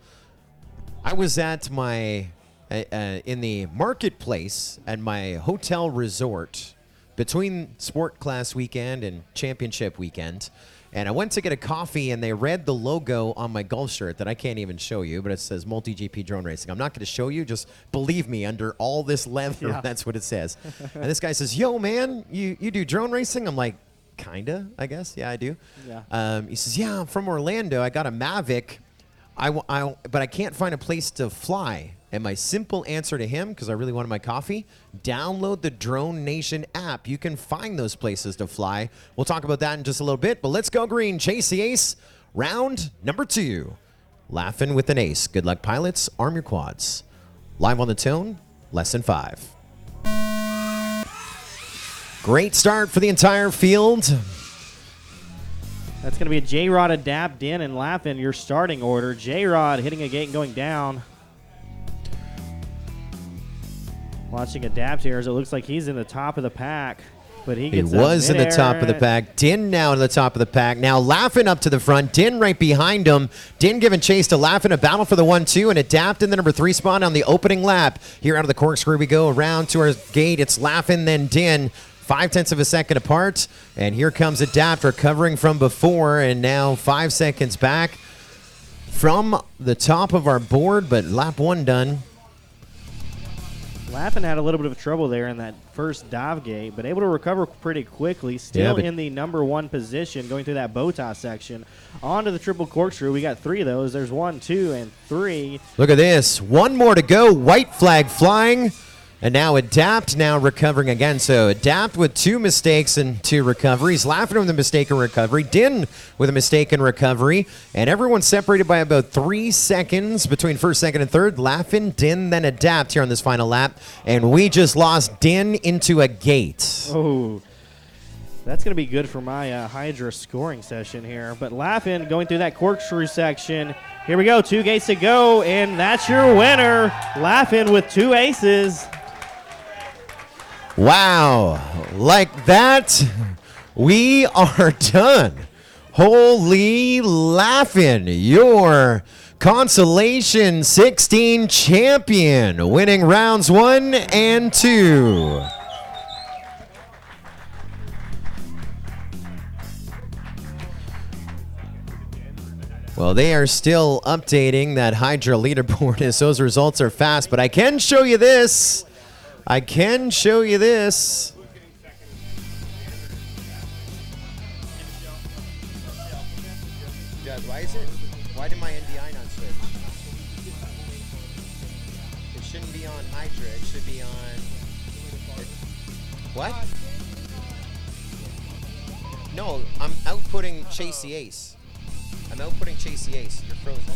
I was at my in the marketplace at my hotel resort between Sport Class weekend and Championship weekend. And I went to get a coffee, and they read the logo on my golf shirt that I can't even show you, but it says MultiGP Drone Racing. I'm not going to show you. Just believe me, under all this leather, that's what it says. And this guy says, yo, man, you do drone racing? I'm like, kind of, I guess. Yeah, I do. Yeah. He says, yeah, I'm from Orlando. I got a Mavic, but I can't find a place to fly. And my simple answer to him, because I really wanted my coffee, download the Drone Nation app. You can find those places to fly. We'll talk about that in just a little bit, but let's go green. Chase the ace. Round number 2. Laughing with an ace. Good luck, pilots. Arm your quads. Live on the tone, lesson 5. Great start for the entire field. That's going to be a J-Rod, Adapt, Din, and Laughin', your starting order. J-Rod hitting a gate and going down. Watching Adapt here as it looks like he's in the top of the pack. But he was in the top of the pack. Din now in the top of the pack. Now Laughin' up to the front. Din right behind him. Din giving chase to Laughin'. A battle for the 1-2 and Adapt in the number 3 spot on the opening lap. Here out of the corkscrew we go around to our gate. It's Laughin', then Din. 0.5 of a second apart. And here comes Adapt recovering from before and now 5 seconds back from the top of our board, but lap 1 done. Laughin' had a little bit of trouble there in that first dive gate, but able to recover pretty quickly. Still in the number 1 position, going through that bow tie section. Onto the triple corkscrew. We got 3 of those. There's 1, 2, and 3. Look at this. 1 more to go. White flag flying. And now Adapt now recovering again. So Adapt with 2 mistakes and 2 recoveries. Laughin' with a mistake and recovery. Din with a mistake and recovery. And everyone's separated by about 3 seconds between first, second, and third. Laughin', Din, then Adapt here on this final lap. And we just lost Din into a gate. Oh, that's going to be good for my Hydra scoring session here. But Laughin' going through that corkscrew section. Here we go. 2 gates to go. And that's your winner. Laughin' with 2 aces. Wow, like that, we are done. Holy Laughin', your Consolation 16 champion, winning rounds 1 and 2. Well, they are still updating that Hydra leaderboard as those results are fast, but I can show you this. I can show you this. Doug, why did my NDI not switch? It shouldn't be on Hydra, it should be on... What? No, I'm outputting Chase the Ace. I'm outputting Chase the Ace. You're frozen.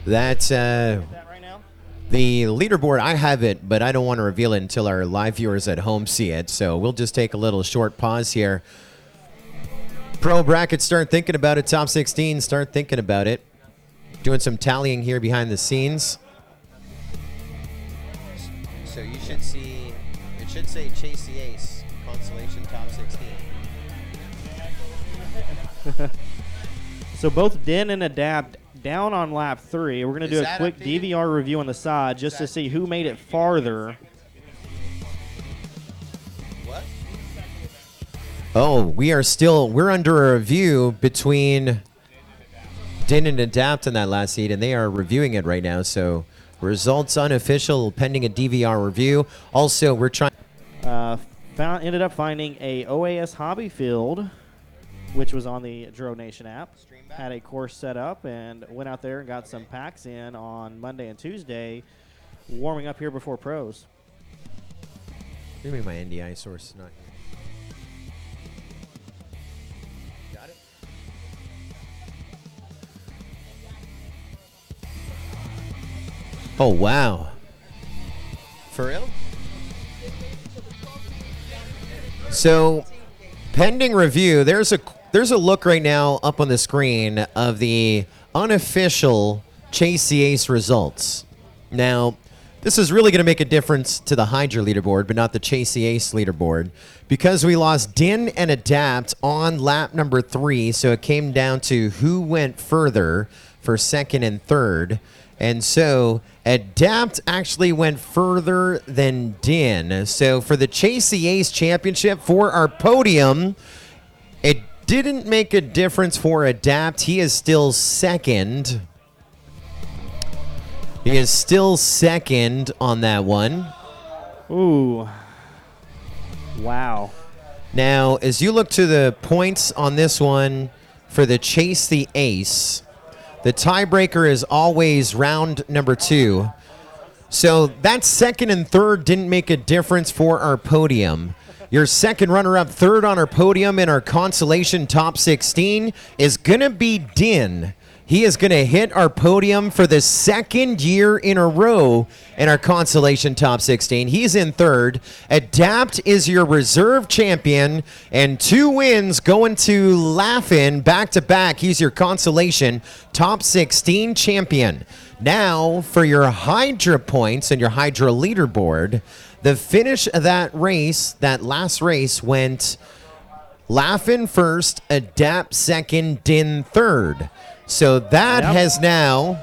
That's the leaderboard. I have it, but I don't want to reveal it until our live viewers at home see it. So we'll just take a little short pause here. Pro brackets, start thinking about it. Top 16, start thinking about it. Doing some tallying here behind the scenes. So you should see, it should say Chase the Ace, Consolation Top 16. So both Din and Adapt down on lap 3. We're going to do a quick DVR review on the side just to see who made it farther. What? Oh, we're under a review between Din and Adapt in that last seed, and they are reviewing it right now. So results unofficial, pending a DVR review. Also, we're trying. Ended up finding a OAS hobby field, which was on the Dro Nation app. Had a course set up and went out there and got some packs in on Monday and Tuesday, warming up here before pros. Maybe my NDI source is not here. Got it? Oh, wow. For real? So, pending review, there's a look right now up on the screen of the unofficial Chase the Ace results. Now, this is really going to make a difference to the Hydra leaderboard, but not the Chase the Ace leaderboard, because we lost Din and Adapt on lap number 3, so it came down to who went further for second and third. And so Adapt actually went further than Din. So for the Chase the Ace championship for our podium, it didn't make a difference for Adapt. He is still second. He is still second on that one. Ooh. Wow. Now, as you look to the points on this one for the Chase the Ace, the tiebreaker is always round number 2. So that second and third didn't make a difference for our podium. Your second runner-up, third on our podium in our Consolation Top 16 is going to be Din. He is going to hit our podium for the second year in a row in our Consolation Top 16. He's in third. Adapt is your reserve champion, and 2 wins going to Laugh-In back-to-back. He's your Consolation Top 16 champion. Now, for your Hydra points and your Hydra leaderboard, the finish of that race, that last race, went Laugh-In first, Adapt second, Din third. So that has now...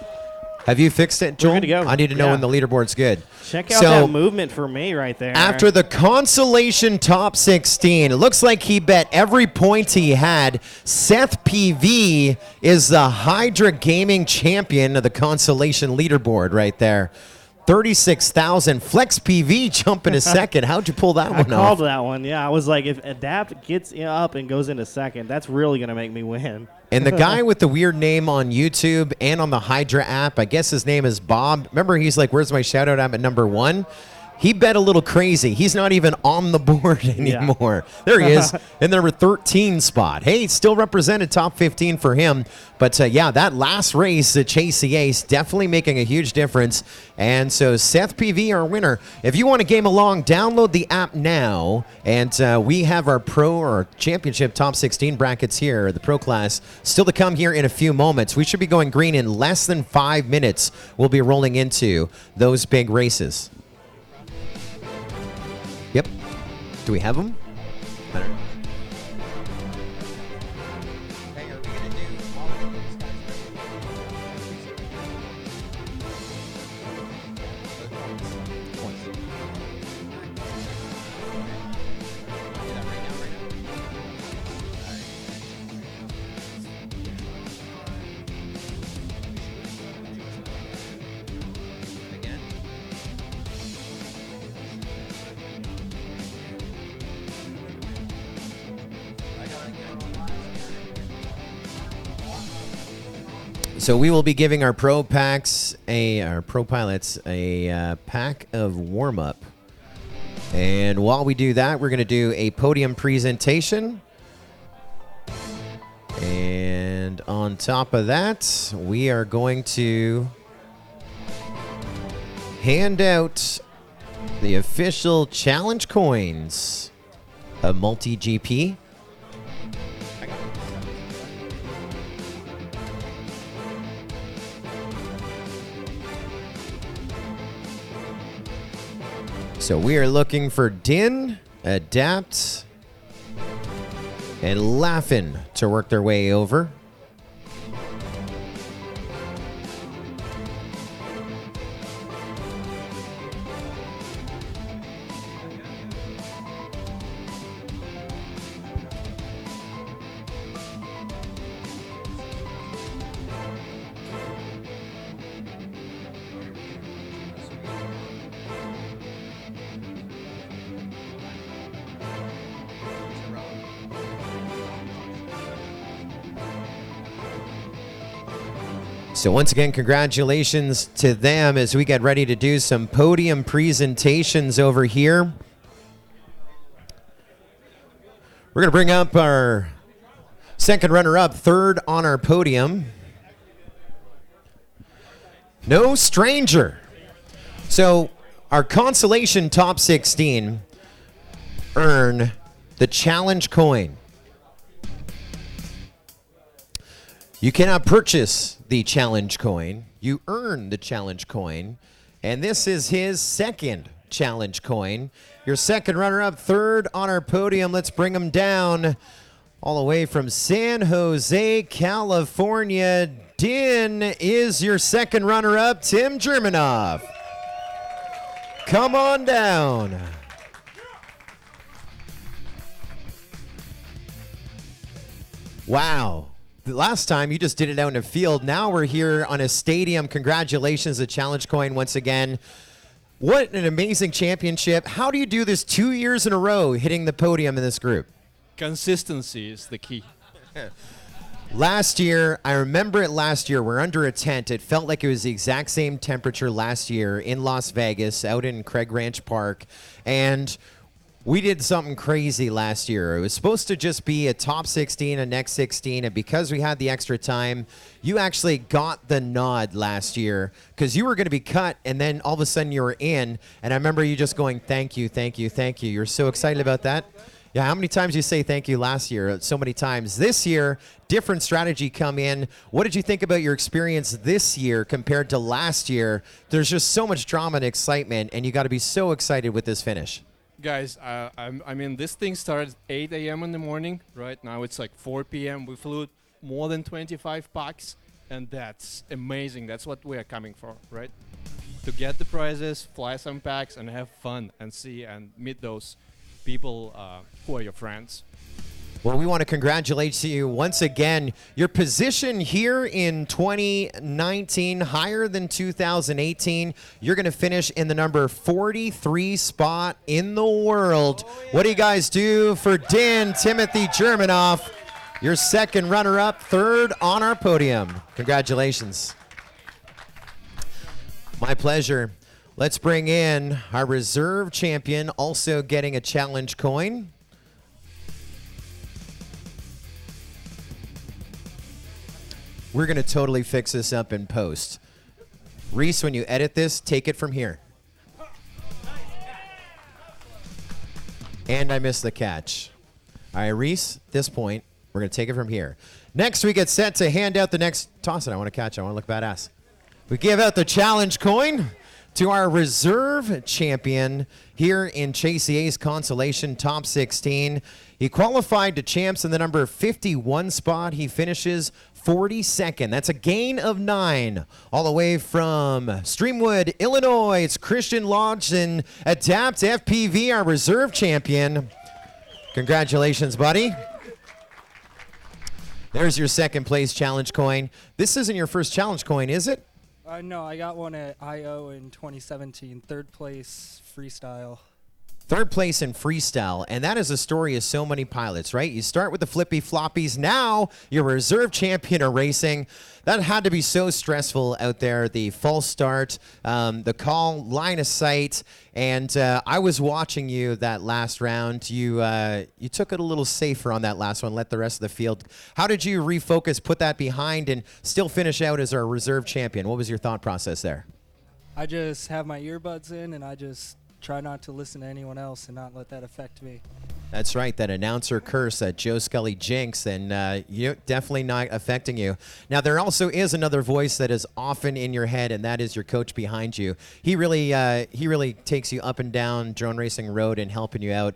Have you fixed it, Joel? We're good to go. I need to know when the leaderboard's good. Check out that movement for me right there. After the Consolation Top 16, it looks like he bet every point he had. Seth PV is the Hydra Gaming champion of the Consolation leaderboard right there. 36,000. Flex PV jumping a second. How'd you pull that one off? I called that one, yeah. I was like, if Adapt gets up and goes into second, that's really going to make me win. And the guy with the weird name on YouTube and on the Hydra app, I guess his name is Bob. Remember, he's like, where's my shout-out? I'm at number 1. He bet a little crazy. He's not even on the board anymore. Yeah. There he is in the number 13 spot. Hey, still represented top 15 for him. But, yeah, that last race, the Chase the Ace, definitely making a huge difference. And so Seth PV, our winner. If you want to game along, download the app now. And we have our pro or championship top 16 brackets here, the pro class, still to come here in a few moments. We should be going green in less than 5 minutes. We'll be rolling into those big races. Yep. Do we have them? I don't know. Hey, are we going to do all of these guys? Do that right now. So we will be giving our pro pilots a pack of warm-up. And while we do that, we're going to do a podium presentation. And on top of that, we are going to hand out the official challenge coins of MultiGP. So we are looking for Din, Adapt, and Laughin' to work their way over. So once again, congratulations to them as we get ready to do some podium presentations over here. We're going to bring up our second runner-up, third on our podium. No stranger. So our Consolation top 16 earn the challenge coin. You cannot purchase the challenge coin. You earn the challenge coin. And this is his second challenge coin. Your second runner-up, third on our podium. Let's bring him down all the way from San Jose, California. Din is your second runner-up, Tim Germanoff. Come on down. Wow. The last time you just did it out in a field. Now we're here on a stadium. Congratulations, the challenge coin once again. What an amazing championship. How do you do this 2 years in a row, hitting the podium in this group? Consistency is the key. Last year, I remember it last year, we're under a tent. It felt like it was the exact same temperature last year in Las Vegas, out in Craig Ranch Park. And we did something crazy last year. It was supposed to just be a top 16, a next 16, and because we had the extra time, you actually got the nod last year because you were going to be cut, and then all of a sudden you were in, and I remember you just going, thank you, thank you, thank you. You're so excited about that. Yeah, how many times did you say thank you last year? So many times. This year, different strategy come in. What did you think about your experience this year compared to last year? There's just so much drama and excitement, and you got to be so excited with this finish. Guys, I mean, this thing started 8 a.m. in the morning. Right now it's like 4 p.m. We flew more than 25 packs, and that's amazing. That's what we are coming for, right? To get the prizes, fly some packs, and have fun and see and meet those people who are your friends. Well, we want to congratulate you once again. Your position here in 2019, higher than 2018. You're going to finish in the number 43 spot in the world. Oh, yeah. What do you guys do for Din Timothy Germanoff? Your second runner-up, third on our podium. Congratulations. My pleasure. Let's bring in our reserve champion, also getting a challenge coin. We're going to totally fix this up in post. Reese, when you edit this, take it from here. And I missed the catch. All right, Reese, at this point, we're going to take it from here. Next, we get set to hand out the next. Toss it. I want to catch it. I want to look badass. We give out the challenge coin to our reserve champion here in Chase EA's Consolation Top 16. He qualified to champs in the number 51 spot. He finishes 42nd. That's a gain of 9. All the way from Streamwood, Illinois, it's Christian Lodge and Adapt FPV, our reserve champion. Congratulations, buddy. There's your second place challenge coin. This isn't your first challenge coin, is it? No, I got one at I.O. in 2017, third place freestyle. Third place in freestyle, and that is a story of so many pilots, right? You start with the flippy floppies, now you're a reserve champion of racing. That had to be so stressful out there, the false start, the call, line of sight, and I was watching you that last round. You took it a little safer on that last one, let the rest of the field. How did you refocus, put that behind, and still finish out as our reserve champion? What was your thought process there? I just have my earbuds in, and I just try not to listen to anyone else and not let that affect me. That's right, that announcer curse, that Joe Scully jinx, and definitely not affecting you. Now, there also is another voice that is often in your head, and that is your coach behind you. He really takes you up and down drone racing road and helping you out.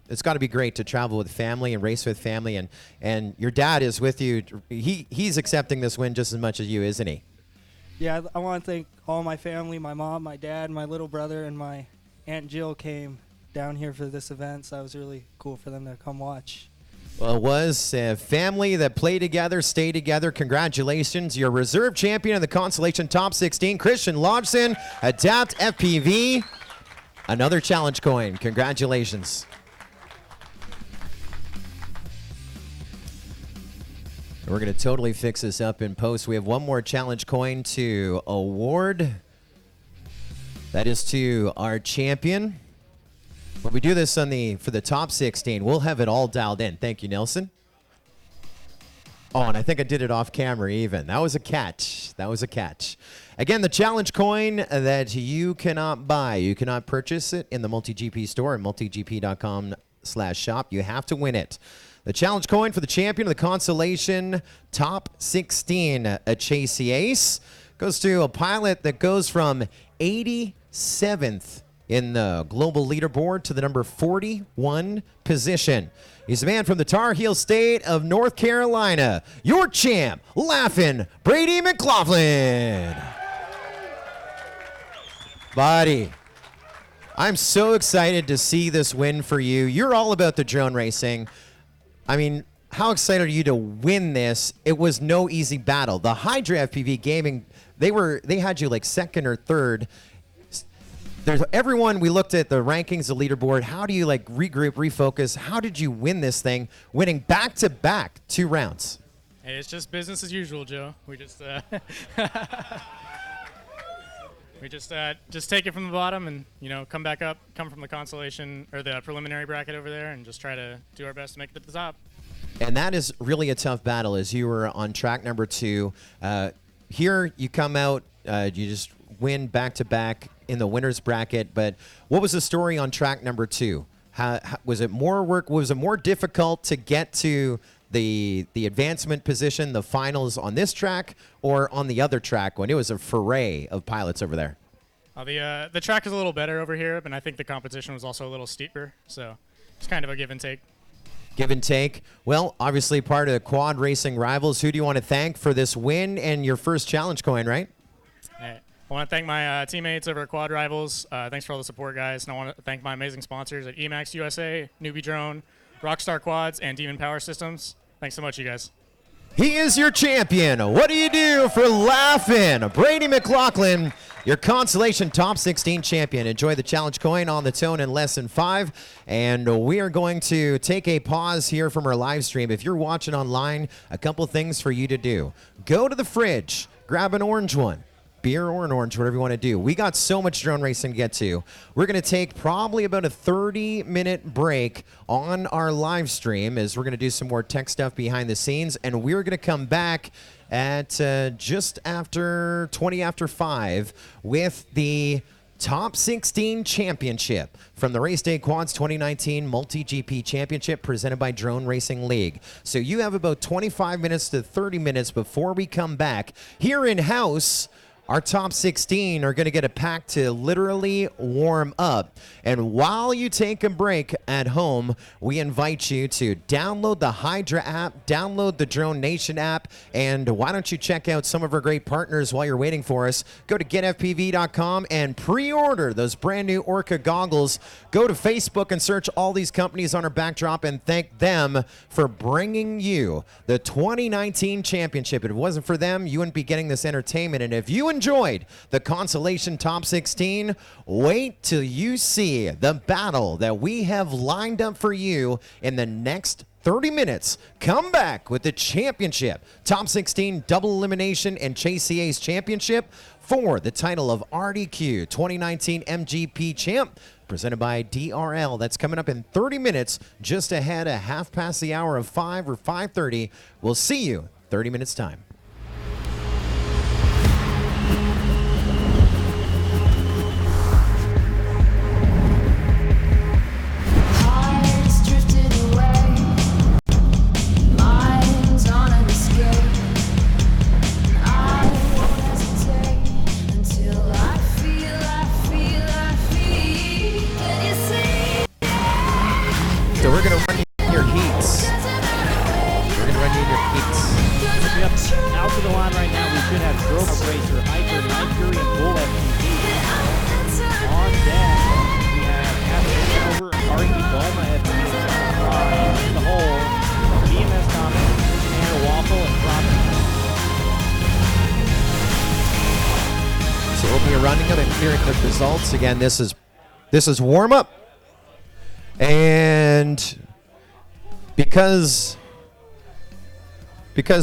It's got to be great to travel with family and race with family, and your dad is with you. He's accepting this win just as much as you, isn't he? Yeah, I want to thank all my family, my mom, my dad, my little brother, and my Aunt Jill came down here for this event, so it was really cool for them to come watch. Well, it was a family that played together, stayed together. Congratulations. You're reserve champion of the Consolation Top 16. Christian Lobson, Adapt FPV. Another challenge coin. Congratulations. We're going to totally fix this up in post. We have one more challenge coin to award. That is to our champion. When we do this for the top 16, we'll have it all dialed in. Thank you, Nelson. Oh, and I think I did it off camera even. That was a catch. That was a catch. Again, the challenge coin that you cannot buy. You cannot purchase it in the MultiGP store at multigp.com/shop. You have to win it. The challenge coin for the champion of the Consolation Top 16, a Chasey Ace, goes to a pilot that goes from 87th in the global leaderboard to the number 41 position. He's a man from the Tar Heel state of North Carolina. Your champ, laughing, Brady McLaughlin. Buddy, I'm so excited to see this win for you. You're all about the drone racing. I mean, how excited are you to win this? It was no easy battle. The Hydra FPV Gaming, they had you like second or third. There's everyone, we looked at the rankings, the leaderboard. How do you like regroup, refocus? How did you win this thing, winning back-to-back 2 rounds? Hey, it's just business as usual, Joe. We just just take it from the bottom and, come back up, come from the consolation or the preliminary bracket over there and just try to do our best to make it to the top. And that is really a tough battle as you were on track number 2. Here you come out, you just win back-to-back in the winner's bracket, but what was the story on track number 2? How was it more work? Was it more difficult to get to the advancement position, the finals on this track, or on the other track when it was a foray of pilots over there? The track is a little better over here, but I think the competition was also a little steeper, so it's kind of a give and take. Give and take. Well, obviously part of the quad racing rivals. Who do you want to thank for this win and your first challenge coin, right? Hey, I want to thank my teammates over at Quad Rivals. Thanks for all the support, guys. And I want to thank my amazing sponsors at Emax USA, Newbie Drone, Rockstar Quads, and Demon Power Systems. Thanks so much, you guys. He is your champion. What do you do for laughing? Brady McLaughlin, your Consolation Top 16 champion. Enjoy the challenge coin on the tone in less than 5. And we are going to take a pause here from our live stream. If you're watching online, a couple things for you to do. Go to the fridge, grab an orange one. Beer or an orange, whatever you want to do. We got so much drone racing to get to. We're going to take probably about a 30-minute break on our live stream as we're going to do some more tech stuff behind the scenes, and we're going to come back at just after 20 after 5 with the Top 16 Championship from the Race Day Quads 2019 MultiGP Championship presented by Drone Racing League. So you have about 25 minutes to 30 minutes before we come back. Here in-house, our top 16 are going to get a pack to literally warm up. And while you take a break at home, we invite you to download the Hydra app, download the Drone Nation app, and why don't you check out some of our great partners while you're waiting for us. Go to getfpv.com and pre-order those brand new ORQA goggles. Go to Facebook and search all these companies on our backdrop and thank them for bringing you the 2019 championship. If it wasn't for them, you wouldn't be getting this entertainment. And if you enjoyed the Consolation Top 16, wait till you see the battle that we have lined up for you in the next 30 minutes. Come back with the championship, Top 16 Double Elimination and Chase CA's championship for the title of RDQ 2019 MGP Champ, presented by DRL. That's coming up in 30 minutes, just ahead, a half past the hour of 5 or 5:30. We'll see you 30 minutes time. So we're going to run you in your heats. We're going to run you in your heats. Yep. Out to the line right now, we should have Grove Racer, Hydra, Night Fury, and Bull FTP. On deck, we have Captain over, RD Bulma FTP, in the hole, BMS Thomas, and Waffle, and Profit. So we'll be running them and clearing quick results. Again, this is warm up. And because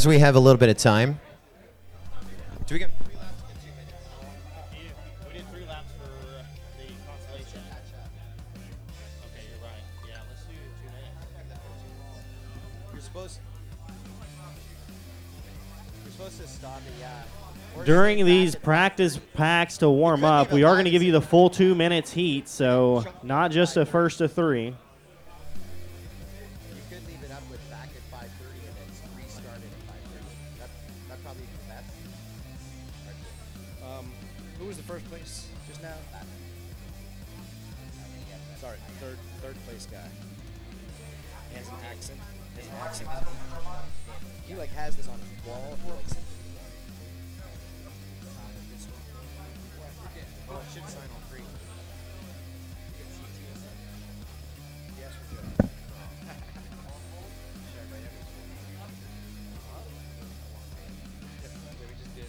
we have a little bit of time, do we get 3 laps in 2 minutes? We did 3 laps for the Consolation. Okay, you're right. Yeah, let's do 2 minutes. You're supposed to stop it, yeah. During these practice packs to warm up, we are going to give you the full 2 minutes heat, so not just a first to 3. You could leave it up with back at 5:30 and then restart it at 5:30. That'd probably be the best. Who was the first place just now? Sorry, third place guy. He has an accent. He like has this on his wall. Like, Oh, it should sign all 3. yes, we're good. Yeah, we just did.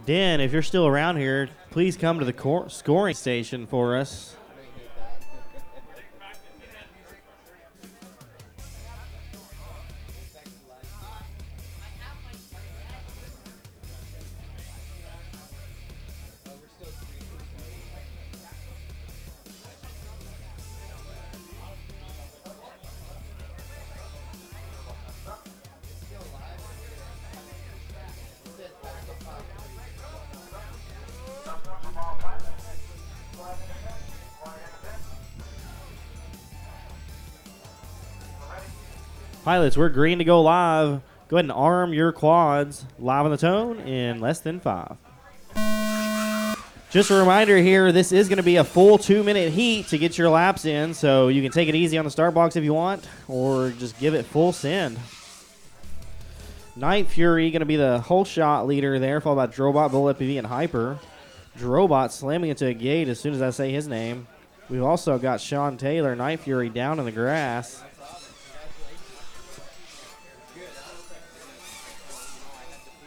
Den, if you're still around here, please come to the scoring station for us. Pilots, we're green to go live. Go ahead and arm your quads. Live on the tone in less than 5. Just a reminder here, this is going to be a full 2-minute heat to get your laps in, so you can take it easy on the start box if you want, or just give it full send. Night Fury going to be the whole shot leader there, followed by Drobot, Bull FPV, and Hyper. Drobot slamming into a gate as soon as I say his name. We've also got Sean Taylor, Night Fury, down in the grass.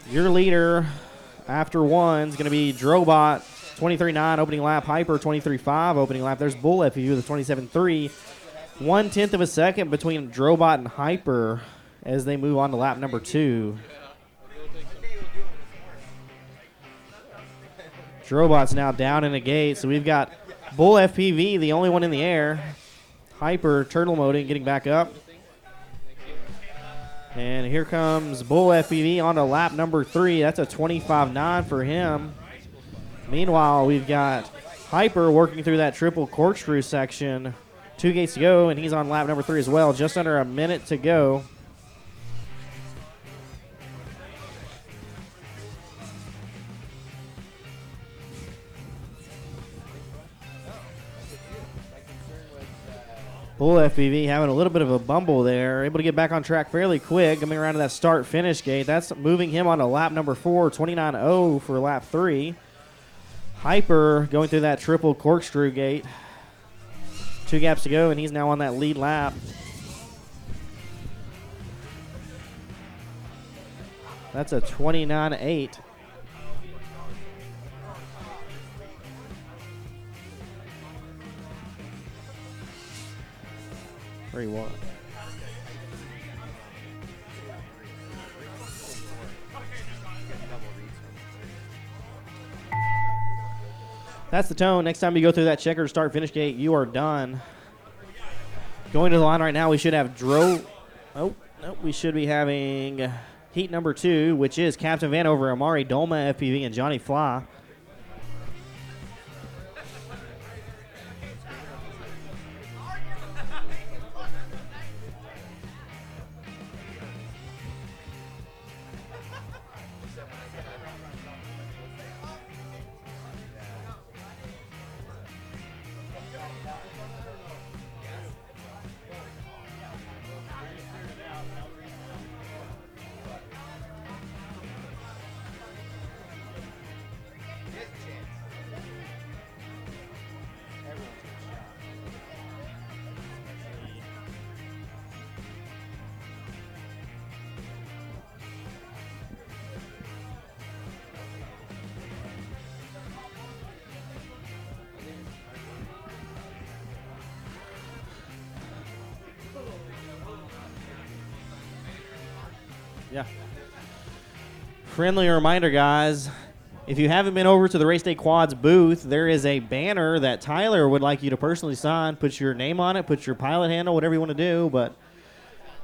Your leader after one is going to be Drobot, 23.9 opening lap. Hyper, 23.5 opening lap. There's Bull FPV with a 27.3. 1/10 of a second between Drobot and Hyper as they move on to lap number 2. Drobot's now down in the gate, so we've got Bull FPV, the only one in the air. Hyper turtle moding, getting back up. And here comes Bull FPV on to lap number 3. That's a 25.9 for him. Meanwhile, we've got Hyper working through that triple corkscrew section. 2 gates to go, and he's on lap number 3 as well. Just under a minute to go. Bull FPV having a little bit of a bumble there. Able to get back on track fairly quick. Coming around to that start-finish gate. That's moving him on to lap number 4. 29.0 for lap 3. Hyper going through that triple corkscrew gate. 2 gaps to go, and he's now on that lead lap. That's a 29.8. Where you want? That's the tone. Next time you go through that checkered start finish gate, you are done. Going to the line right now, we should have we should be having heat number 2, which is Captain Vanover, Amari Dolma FPV, and Johnny Fly. Yeah. Friendly reminder, guys. If you haven't been over to the Race Day Quads booth, there is a banner that Tyler would like you to personally sign. Put your name on it, put your pilot handle, whatever you want to do, but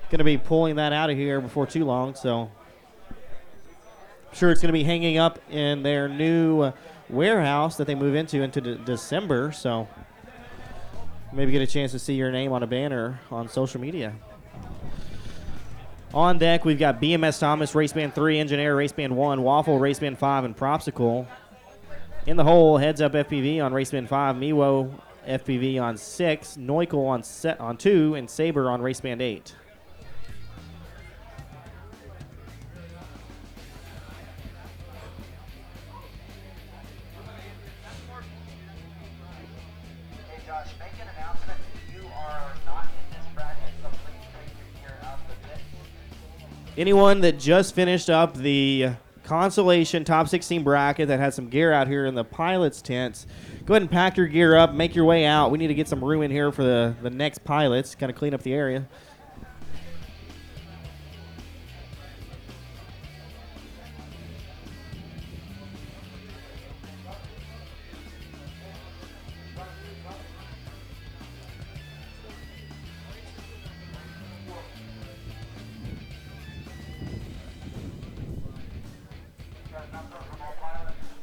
going to be pulling that out of here before too long, so I'm sure it's going to be hanging up in their new warehouse that they move into December, so maybe get a chance to see your name on a banner on social media. On deck, we've got BMS Thomas, Raceband 3, Engineer, Raceband 1, Waffle, Raceband 5, and Propsicle. In the hole, Heads Up FPV on Raceband 5, Miwo FPV on 6, Neukel on 2, and Saber on Raceband 8. Anyone that just finished up the Consolation top 16 bracket that has some gear out here in the pilots' tents. Go ahead and pack your gear up, make your way out. We need to get some room in here for the next pilots, kind of clean up the area.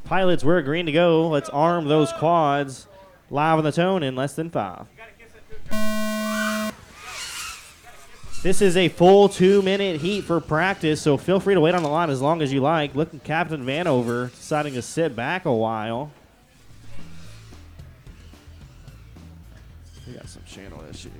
Pilots, we're green to go. Let's arm those quads. Live on the tone in less than 5. This is a full 2-minute heat for practice, so feel free to wait on the line as long as you like. Look at Captain Vanover deciding to sit back a while. We got some channel issues.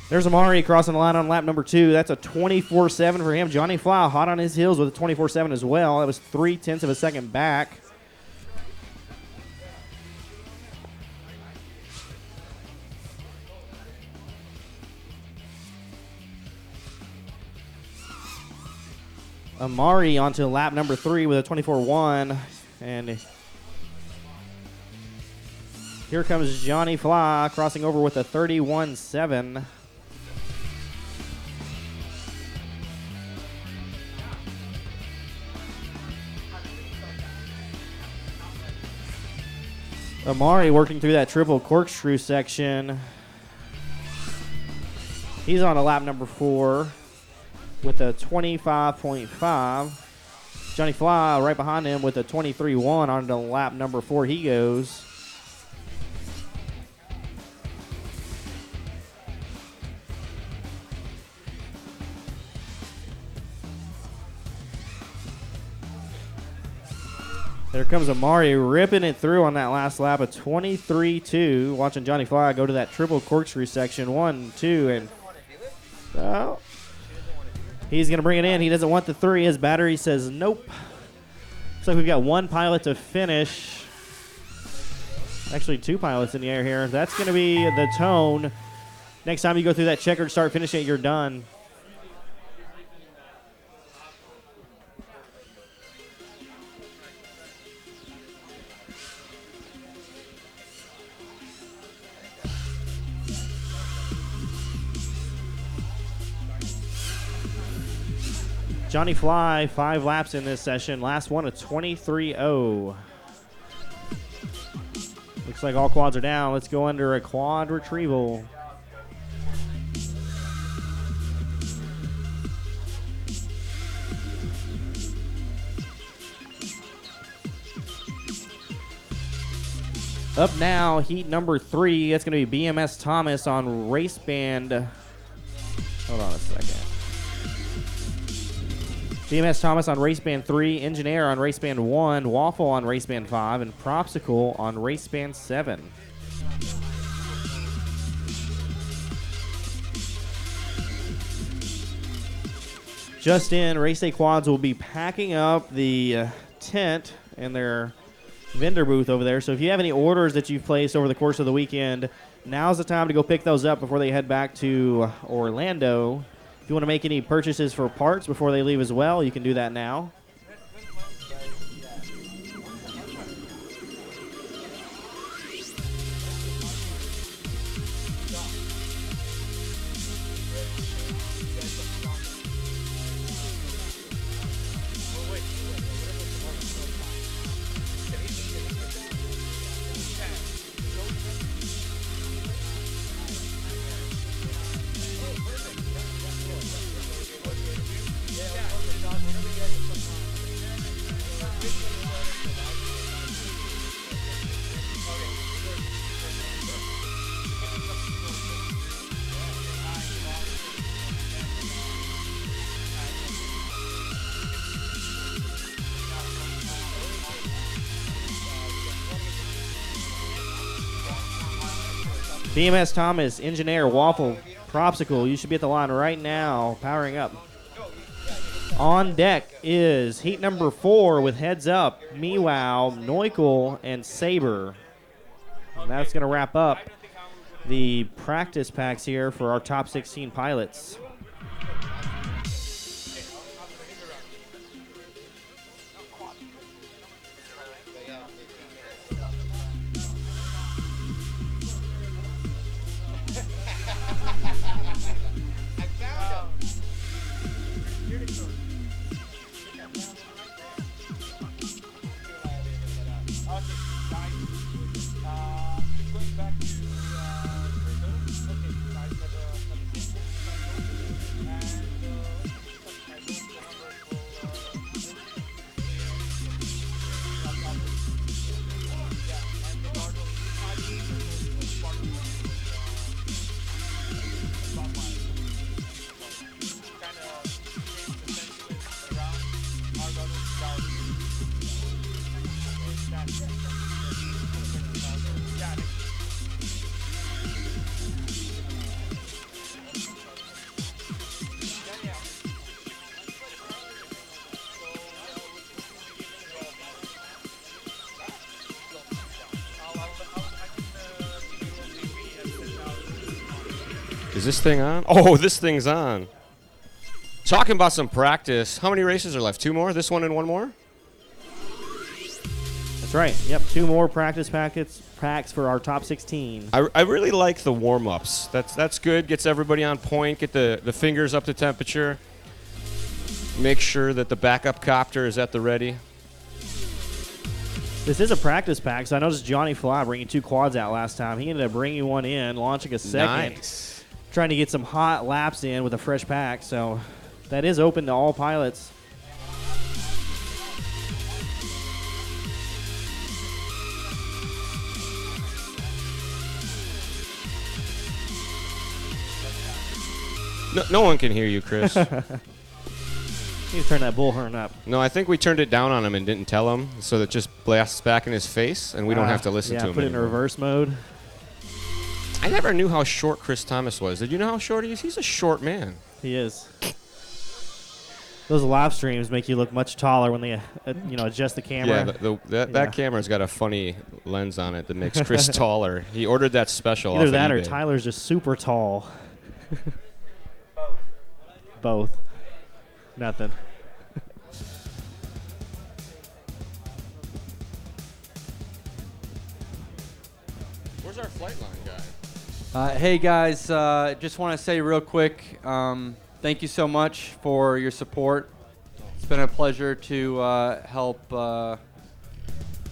There's Amari crossing the line on lap number 2. That's a 24-7 for him. Johnny Fly hot on his heels with a 24-7 as well. That was 0.3 of a second back. Amari onto lap number 3 with a 24-1. And here comes Johnny Fly crossing over with a 31-7. Amari working through that triple corkscrew section. He's on a lap number 4 with a 25.5. Johnny Fly right behind him with a 23.1 on to lap number 4 he goes. There comes Amari ripping it through on that last lap, a 23.2. Watching Johnny Fly go to that triple corkscrew section. 1, 2, and oh. He's going to bring it in. He doesn't want the 3. His battery says nope. Looks like we've got 1 pilot to finish. Actually, 2 pilots in the air here. That's going to be the tone. Next time you go through that checkered start, finish it, you're done. Johnny Fly, 5 laps in this session. Last one, a 23.0. Looks like all quads are down. Let's go under a quad retrieval. Up now, heat number 3. That's going to be BMS Thomas on race band. Hold on a second. BMS Thomas on race band 3, Engineer on race band 1, Waffle on race band 5, and Propsicle on race band 7. Just in, Race Day Quads will be packing up the tent in their vendor booth over there. So if you have any orders that you've placed over the course of the weekend, now's the time to go pick those up before they head back to Orlando. If you want to make any purchases for parts before they leave as well, you can do that now. BMS Thomas, Engineer, Waffle, Propsicle. You should be at the line right now, powering up. On deck is heat number 4 with Heads Up, Meow, Neukel, and Saber. And that's going to wrap up the practice packs here for our top 16 pilots. Is this thing on? Oh, this thing's on. Talking about some practice. How many races are left? 2 more? This one and 1 more? That's right. Yep, 2 more practice packs for our top 16. I really like the warm-ups. That's good. Gets everybody on point. Get the fingers up to temperature. Make sure that the backup copter is at the ready. This is a practice pack, so I noticed Johnny Fly bringing 2 quads out last time. He ended up bringing one in, launching a second. Nice. Trying to get some hot laps in with a fresh pack, so that is open to all pilots. No one can hear you, Chris. You need to turn that bullhorn up. No, I think we turned it down on him and didn't tell him, so that just blasts back in his face, and we don't have to listen to him put it in anymore. reverse mode. I never knew how short Chris Thomas was. Did you know how short he is? He's a short man. He is. Those live streams make you look much taller when they, adjust the camera. Yeah, that camera's got a funny lens on it that makes Chris taller. He ordered that special. Either off that of or eBay. Tyler's just super tall. Both. Nothing. Where's our flight line guy? Hey guys, just want to say real quick, thank you so much for your support. It's been a pleasure to help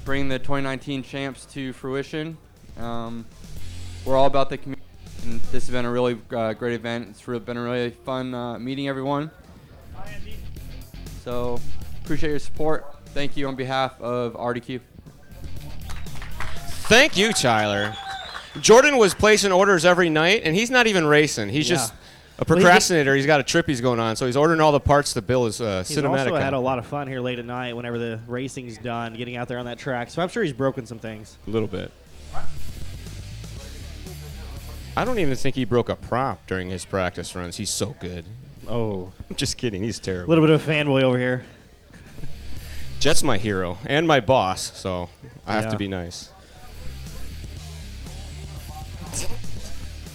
bring the 2019 champs to fruition. We're all about the community, and this has been a really great event. It's been a really fun meeting everyone. So appreciate your support. Thank you on behalf of RDQ. Thank you, Tyler. Jordan was placing orders every night, and he's not even racing. He's just a procrastinator. He's got a trip he's going on, so he's ordering all the parts to build his cinematic. He's also had a lot of fun here late at night whenever the racing's done, getting out there on that track. So I'm sure he's broken some things. A little bit. I don't even think he broke a prop during his practice runs. He's so good. Oh. I'm just kidding. He's terrible. A little bit of a fanboy over here. Jet's my hero and my boss, so I have to be nice.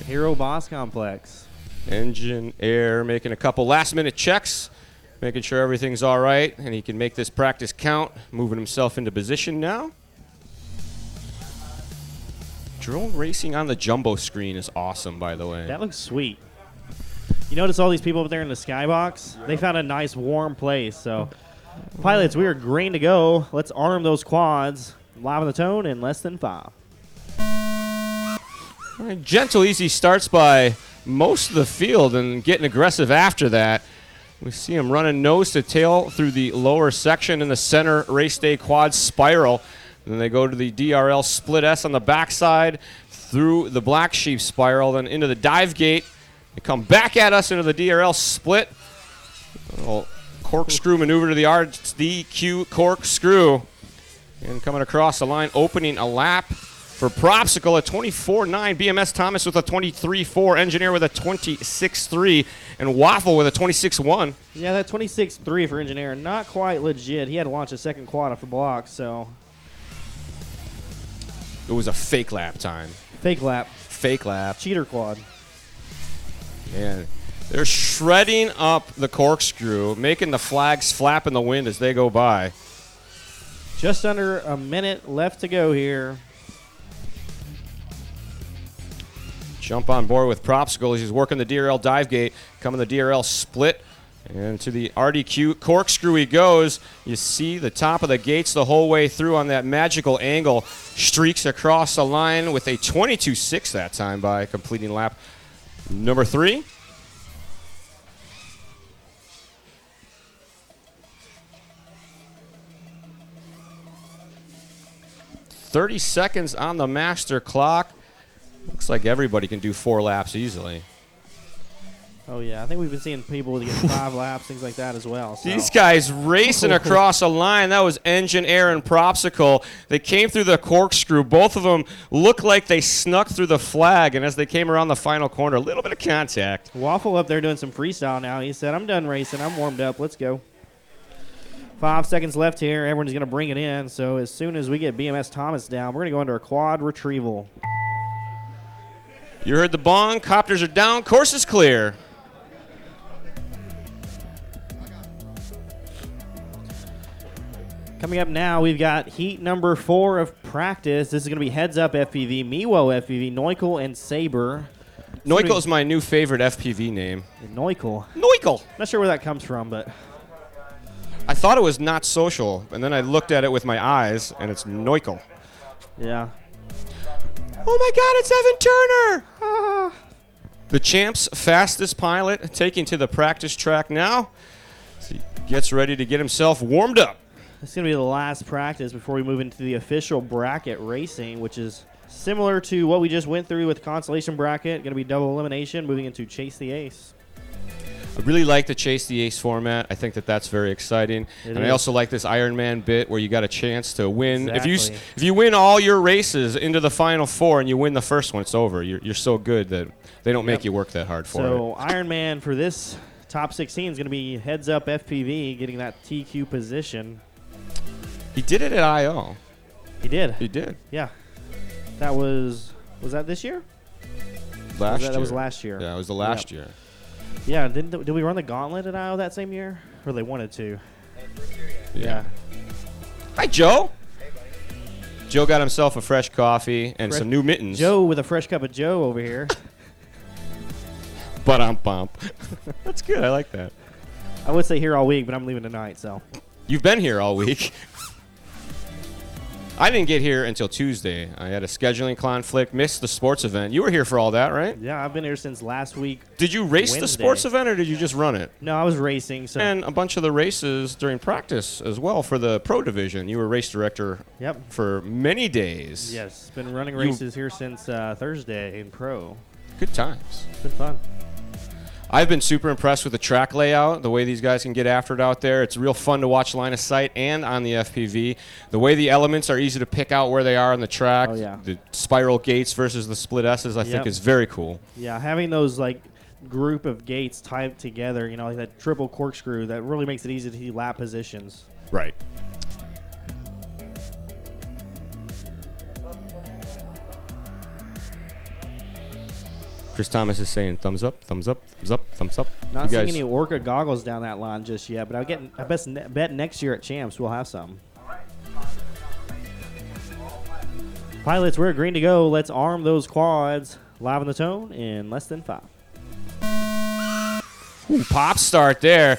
Hero boss complex. Engine, air, making a couple last-minute checks, making sure everything's all right, and he can make this practice count, moving himself into position now. Drone racing on the jumbo screen is awesome, by the way. That looks sweet. You notice all these people up there in the skybox? They found a nice warm place. So, pilots, we are green to go. Let's arm those quads. Live on the tone in less than 5. All right, gentle, easy starts by most of the field and getting aggressive after that. We see him running nose to tail through the lower section in the center race day quad spiral. And then they go to the DRL split S on the backside through the black sheep spiral, then into the dive gate. They come back at us into the DRL split. A little corkscrew maneuver to the RDQ corkscrew. And coming across the line, opening a lap. For Propsicle, a 24.9. BMS Thomas with a 23.4. Engineer with a 26.3. And Waffle with a 26.1. Yeah, that 26.3 for Engineer, not quite legit. He had to launch a second quad off the block, so. It was a fake lap time. Fake lap. Fake lap. Cheater quad. Man, they're shredding up the corkscrew, making the flags flap in the wind as they go by. Just under a minute left to go here. Jump on board with Propsicle as he's working the DRL dive gate. Coming the DRL split. And to the RDQ corkscrew he goes. You see the top of the gates the whole way through on that magical angle. Streaks across the line with a 22.6 that time by completing lap number 3. "30 seconds on the master clock." Looks like everybody can do 4 laps easily. Oh, yeah. I think we've been seeing people get 5 laps, things like that as well. So. These guys racing across a line. That was Engine, Air, and Propsicle. They came through the corkscrew. Both of them looked like they snuck through the flag, and as they came around the final corner, a little bit of contact. Waffle up there doing some freestyle now. He said, I'm done racing. I'm warmed up. Let's go. 5 seconds left here. Everyone's going to bring it in. So as soon as we get BMS Thomas down, we're going to go into a quad retrieval. You heard the bong. Copters are down. Course is clear. Coming up now, we've got heat number 4 of practice. This is going to be Heads Up FPV, Miwo FPV, Neukel, and Saber. Neukel is my new favorite FPV name. Neukel. Neukel. Not sure where that comes from, but I thought it was Not Social, and then I looked at it with my eyes, and it's Neukel. yeah. Oh my God, it's Evan Turner! Ah. The champ's fastest pilot taking to the practice track now. As he gets ready to get himself warmed up. It's going to be the last practice before we move into the official bracket racing, which is similar to what we just went through with Consolation bracket. Going to be double elimination, moving into Chase the Ace. I really like the Chase the Ace format. I think that that's very exciting. And I also like this Ironman bit where you got a chance to win. Exactly. If you win all your races into the final 4 and you win the first one, it's over. You're so good that they don't make you work that hard for it. So Ironman for this top 16 is going to be Heads Up FPV, getting that TQ position. He did it at I.O. He did. He did. Yeah. That was that this year? Last year. That was last year. Yeah, it was the last year. Yeah, did we run the gauntlet at I.O. that same year? Or they wanted to? Yeah. Hi, Joe. Joe got himself a fresh coffee and some new mittens. Joe with a fresh cup of Joe over here. Ba-dum-bump. That's good. I like that. I would say here all week, but I'm leaving tonight, so. You've been here all week. I didn't get here until Tuesday. I had a scheduling conflict, missed the sports event. You were here for all that, right? Yeah, I've been here since last week. Did you race Wednesday. the sports event, or did you just run it? No, I was racing. So. And a bunch of the races during practice as well for the pro division. You were race director for many days. Yes, been running races here since Thursday in pro. Good times. It's been fun. I've been super impressed with the track layout, the way these guys can get after it out there. It's real fun to watch line of sight and on the FPV. The way the elements are easy to pick out where they are on the track. Oh, yeah. The spiral gates versus the split S's, I think, is very cool. Yeah, having those like group of gates tied together, you know, like that triple corkscrew, that really makes it easy to see lap positions. Right. Chris Thomas is saying thumbs up, thumbs up, thumbs up, thumbs up. Not seeing any ORQA goggles down that line just yet, but I bet next year at Champs we'll have some. Pilots, we're green to go. Let's arm those quads. Live on the tone in less than 5. Ooh, pop start there.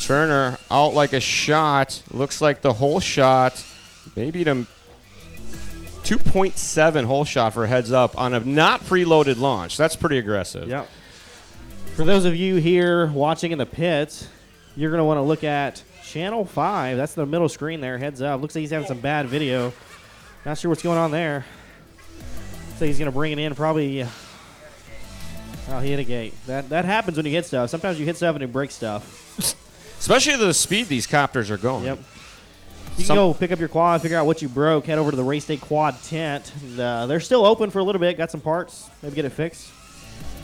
Turner out like a shot. Looks like the whole shot. Maybe to 2.7 hole shot for heads up on a not preloaded launch. That's pretty aggressive. Yep. For those of you here watching in the pits, you're going to want to look at channel 5. That's the middle screen there. Heads up. Looks like he's having some bad video. Not sure what's going on there. So he's going to bring it in probably. Oh, he hit a gate. That happens when you hit stuff. Sometimes you hit stuff and it breaks stuff. Especially the speed these copters are going. Yep. You can go pick up your quad, figure out what you broke, head over to the Race Day Quad tent. And, they're still open for a little bit. Got some parts. Maybe get it fixed.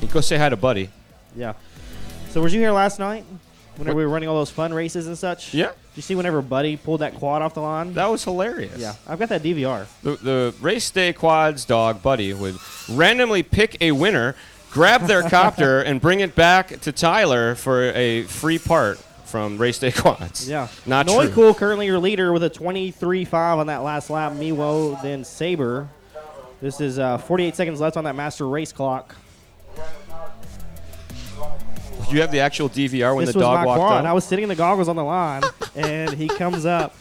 You go say hi to Buddy. Yeah. So was you here last night? Whenever we were running all those fun races and such? Yeah. Did you see whenever Buddy pulled that quad off the line? That was hilarious. Yeah. I've got that DVR. The Race Day Quads dog, Buddy, would randomly pick a winner, grab their copter, and bring it back to Tyler for a free part from Race Day Quads. Yeah. Not true. Noikul currently your leader with a 23.5 on that last lap. Miwo, then Saber. This is 48 seconds left on that master race clock. You have the actual DVR when This the was dog my walked quad. out? I was sitting in the goggles on the line, and he comes up,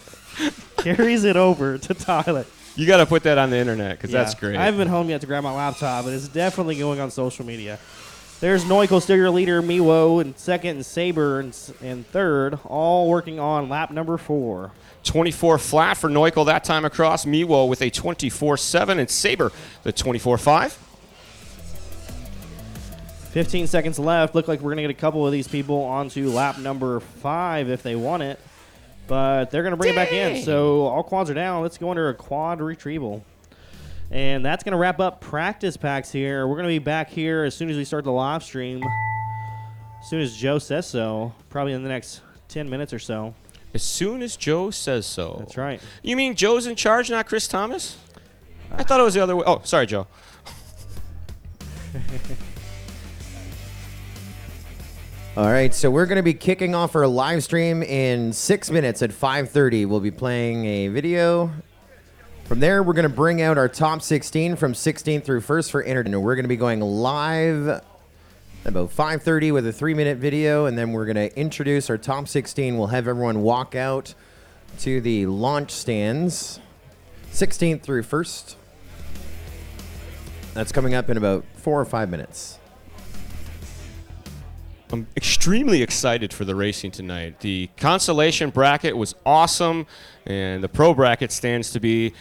carries it over to Tyler. You got to put that on the internet because Yeah. that's great. I haven't been home yet to grab my laptop, but it's definitely going on social media. There's Noikul, still your leader, Miwo in second, and Saber in third, all working on lap number 4. 24 flat for Noikul that time across. Miwo with a 24.7 and Saber the 24.5. 15 seconds left. Look like we're going to get a couple of these people onto lap number 5 if they want it. But they're going to bring it back in. So all quads are down. Let's go under a quad retrieval. And that's going to wrap up practice packs here. We're going to be back here as soon as we start the live stream. As soon as Joe says so. Probably in the next 10 minutes or so. As soon as Joe says so. That's right. You mean Joe's in charge, not Chris Thomas? I thought it was the other way. Oh, sorry, Joe. All right, so we're going to be kicking off our live stream in 6 minutes at 5:30. We'll be playing a video. From there, we're going to bring out our top 16 from 16th through 1st for internet. We're going to be going live about 5:30 with a 3-minute video, and then we're going to introduce our top 16. We'll have everyone walk out to the launch stands, 16th through 1st. That's coming up in about 4 or 5 minutes. I'm extremely excited for the racing tonight. The Consolation bracket was awesome, and the Pro bracket stands to be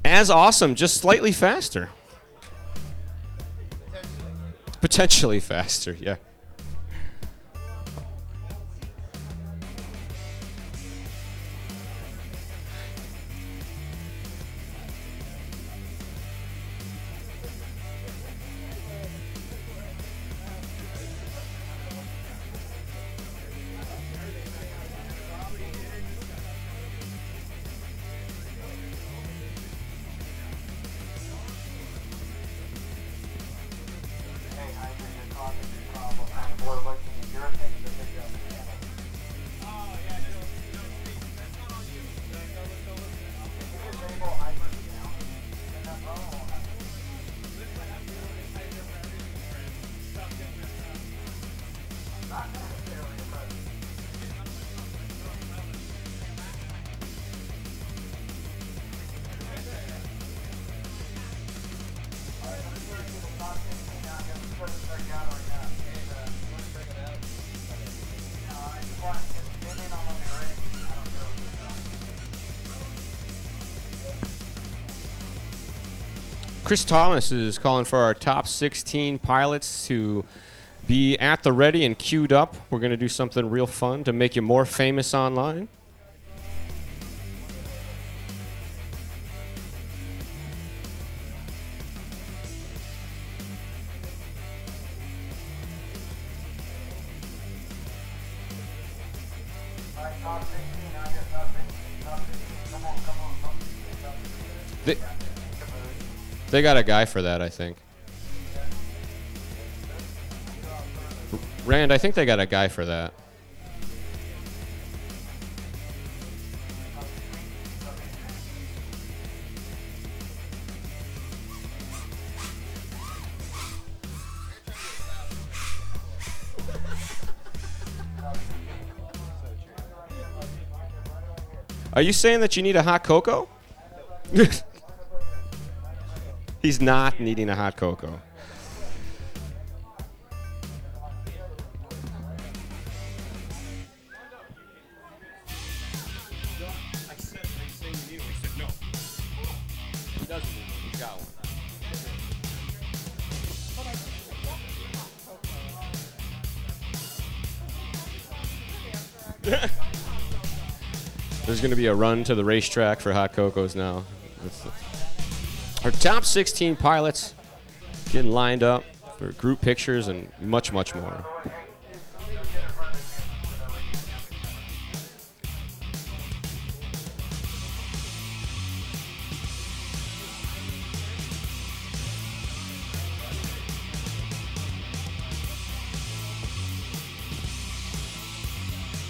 as awesome, just slightly faster. Potentially faster, yeah. Chris Thomas is calling for our top 16 pilots to be at the ready and queued up. We're going to do something real fun to make you more famous online. They got a guy for that, I think. Rand, I think they got a guy for that. Are you saying that you need a hot cocoa? He's not needing a hot cocoa. There's going to be a run to the racetrack for hot cocos now. Our top 16 pilots getting lined up for group pictures and much, much more.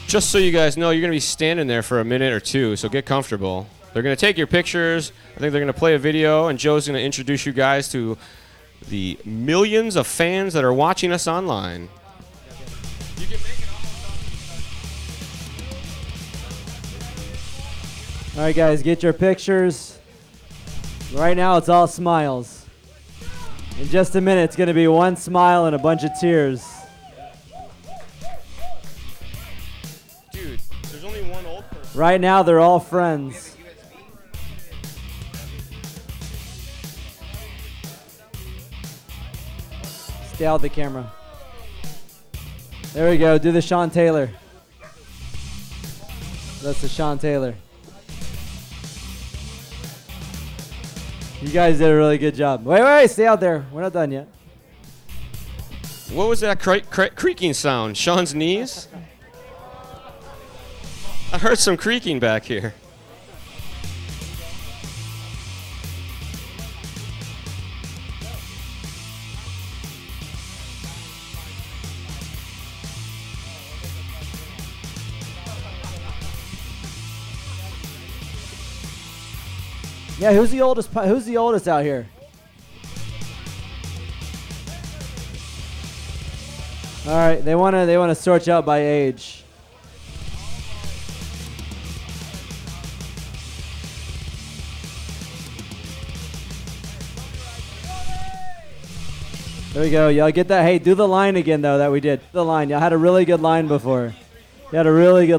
Just so you guys know, you're going to be standing there for a minute or two, so get comfortable. They're going to take your pictures. I think they're going to play a video, and Joe's going to introduce you guys to the millions of fans that are watching us online. All right, guys, get your pictures. Right now, it's all smiles. In just a minute, it's going to be one smile and a bunch of tears. Dude, there's only one old person. Right now, they're all friends. Stay out the camera. There we go. Do the Sean Taylor. That's the Sean Taylor. You guys did a really good job. Wait, stay out there. We're not done yet. What was that creaking sound? Sean's knees? I heard some creaking back here. Yeah, who's the oldest? Who's the oldest out here? All right, they wanna sort you out by age. There we go. Y'all get that? Hey, do the line again though that we did. The line. Y'all had a really good line before. You had a really good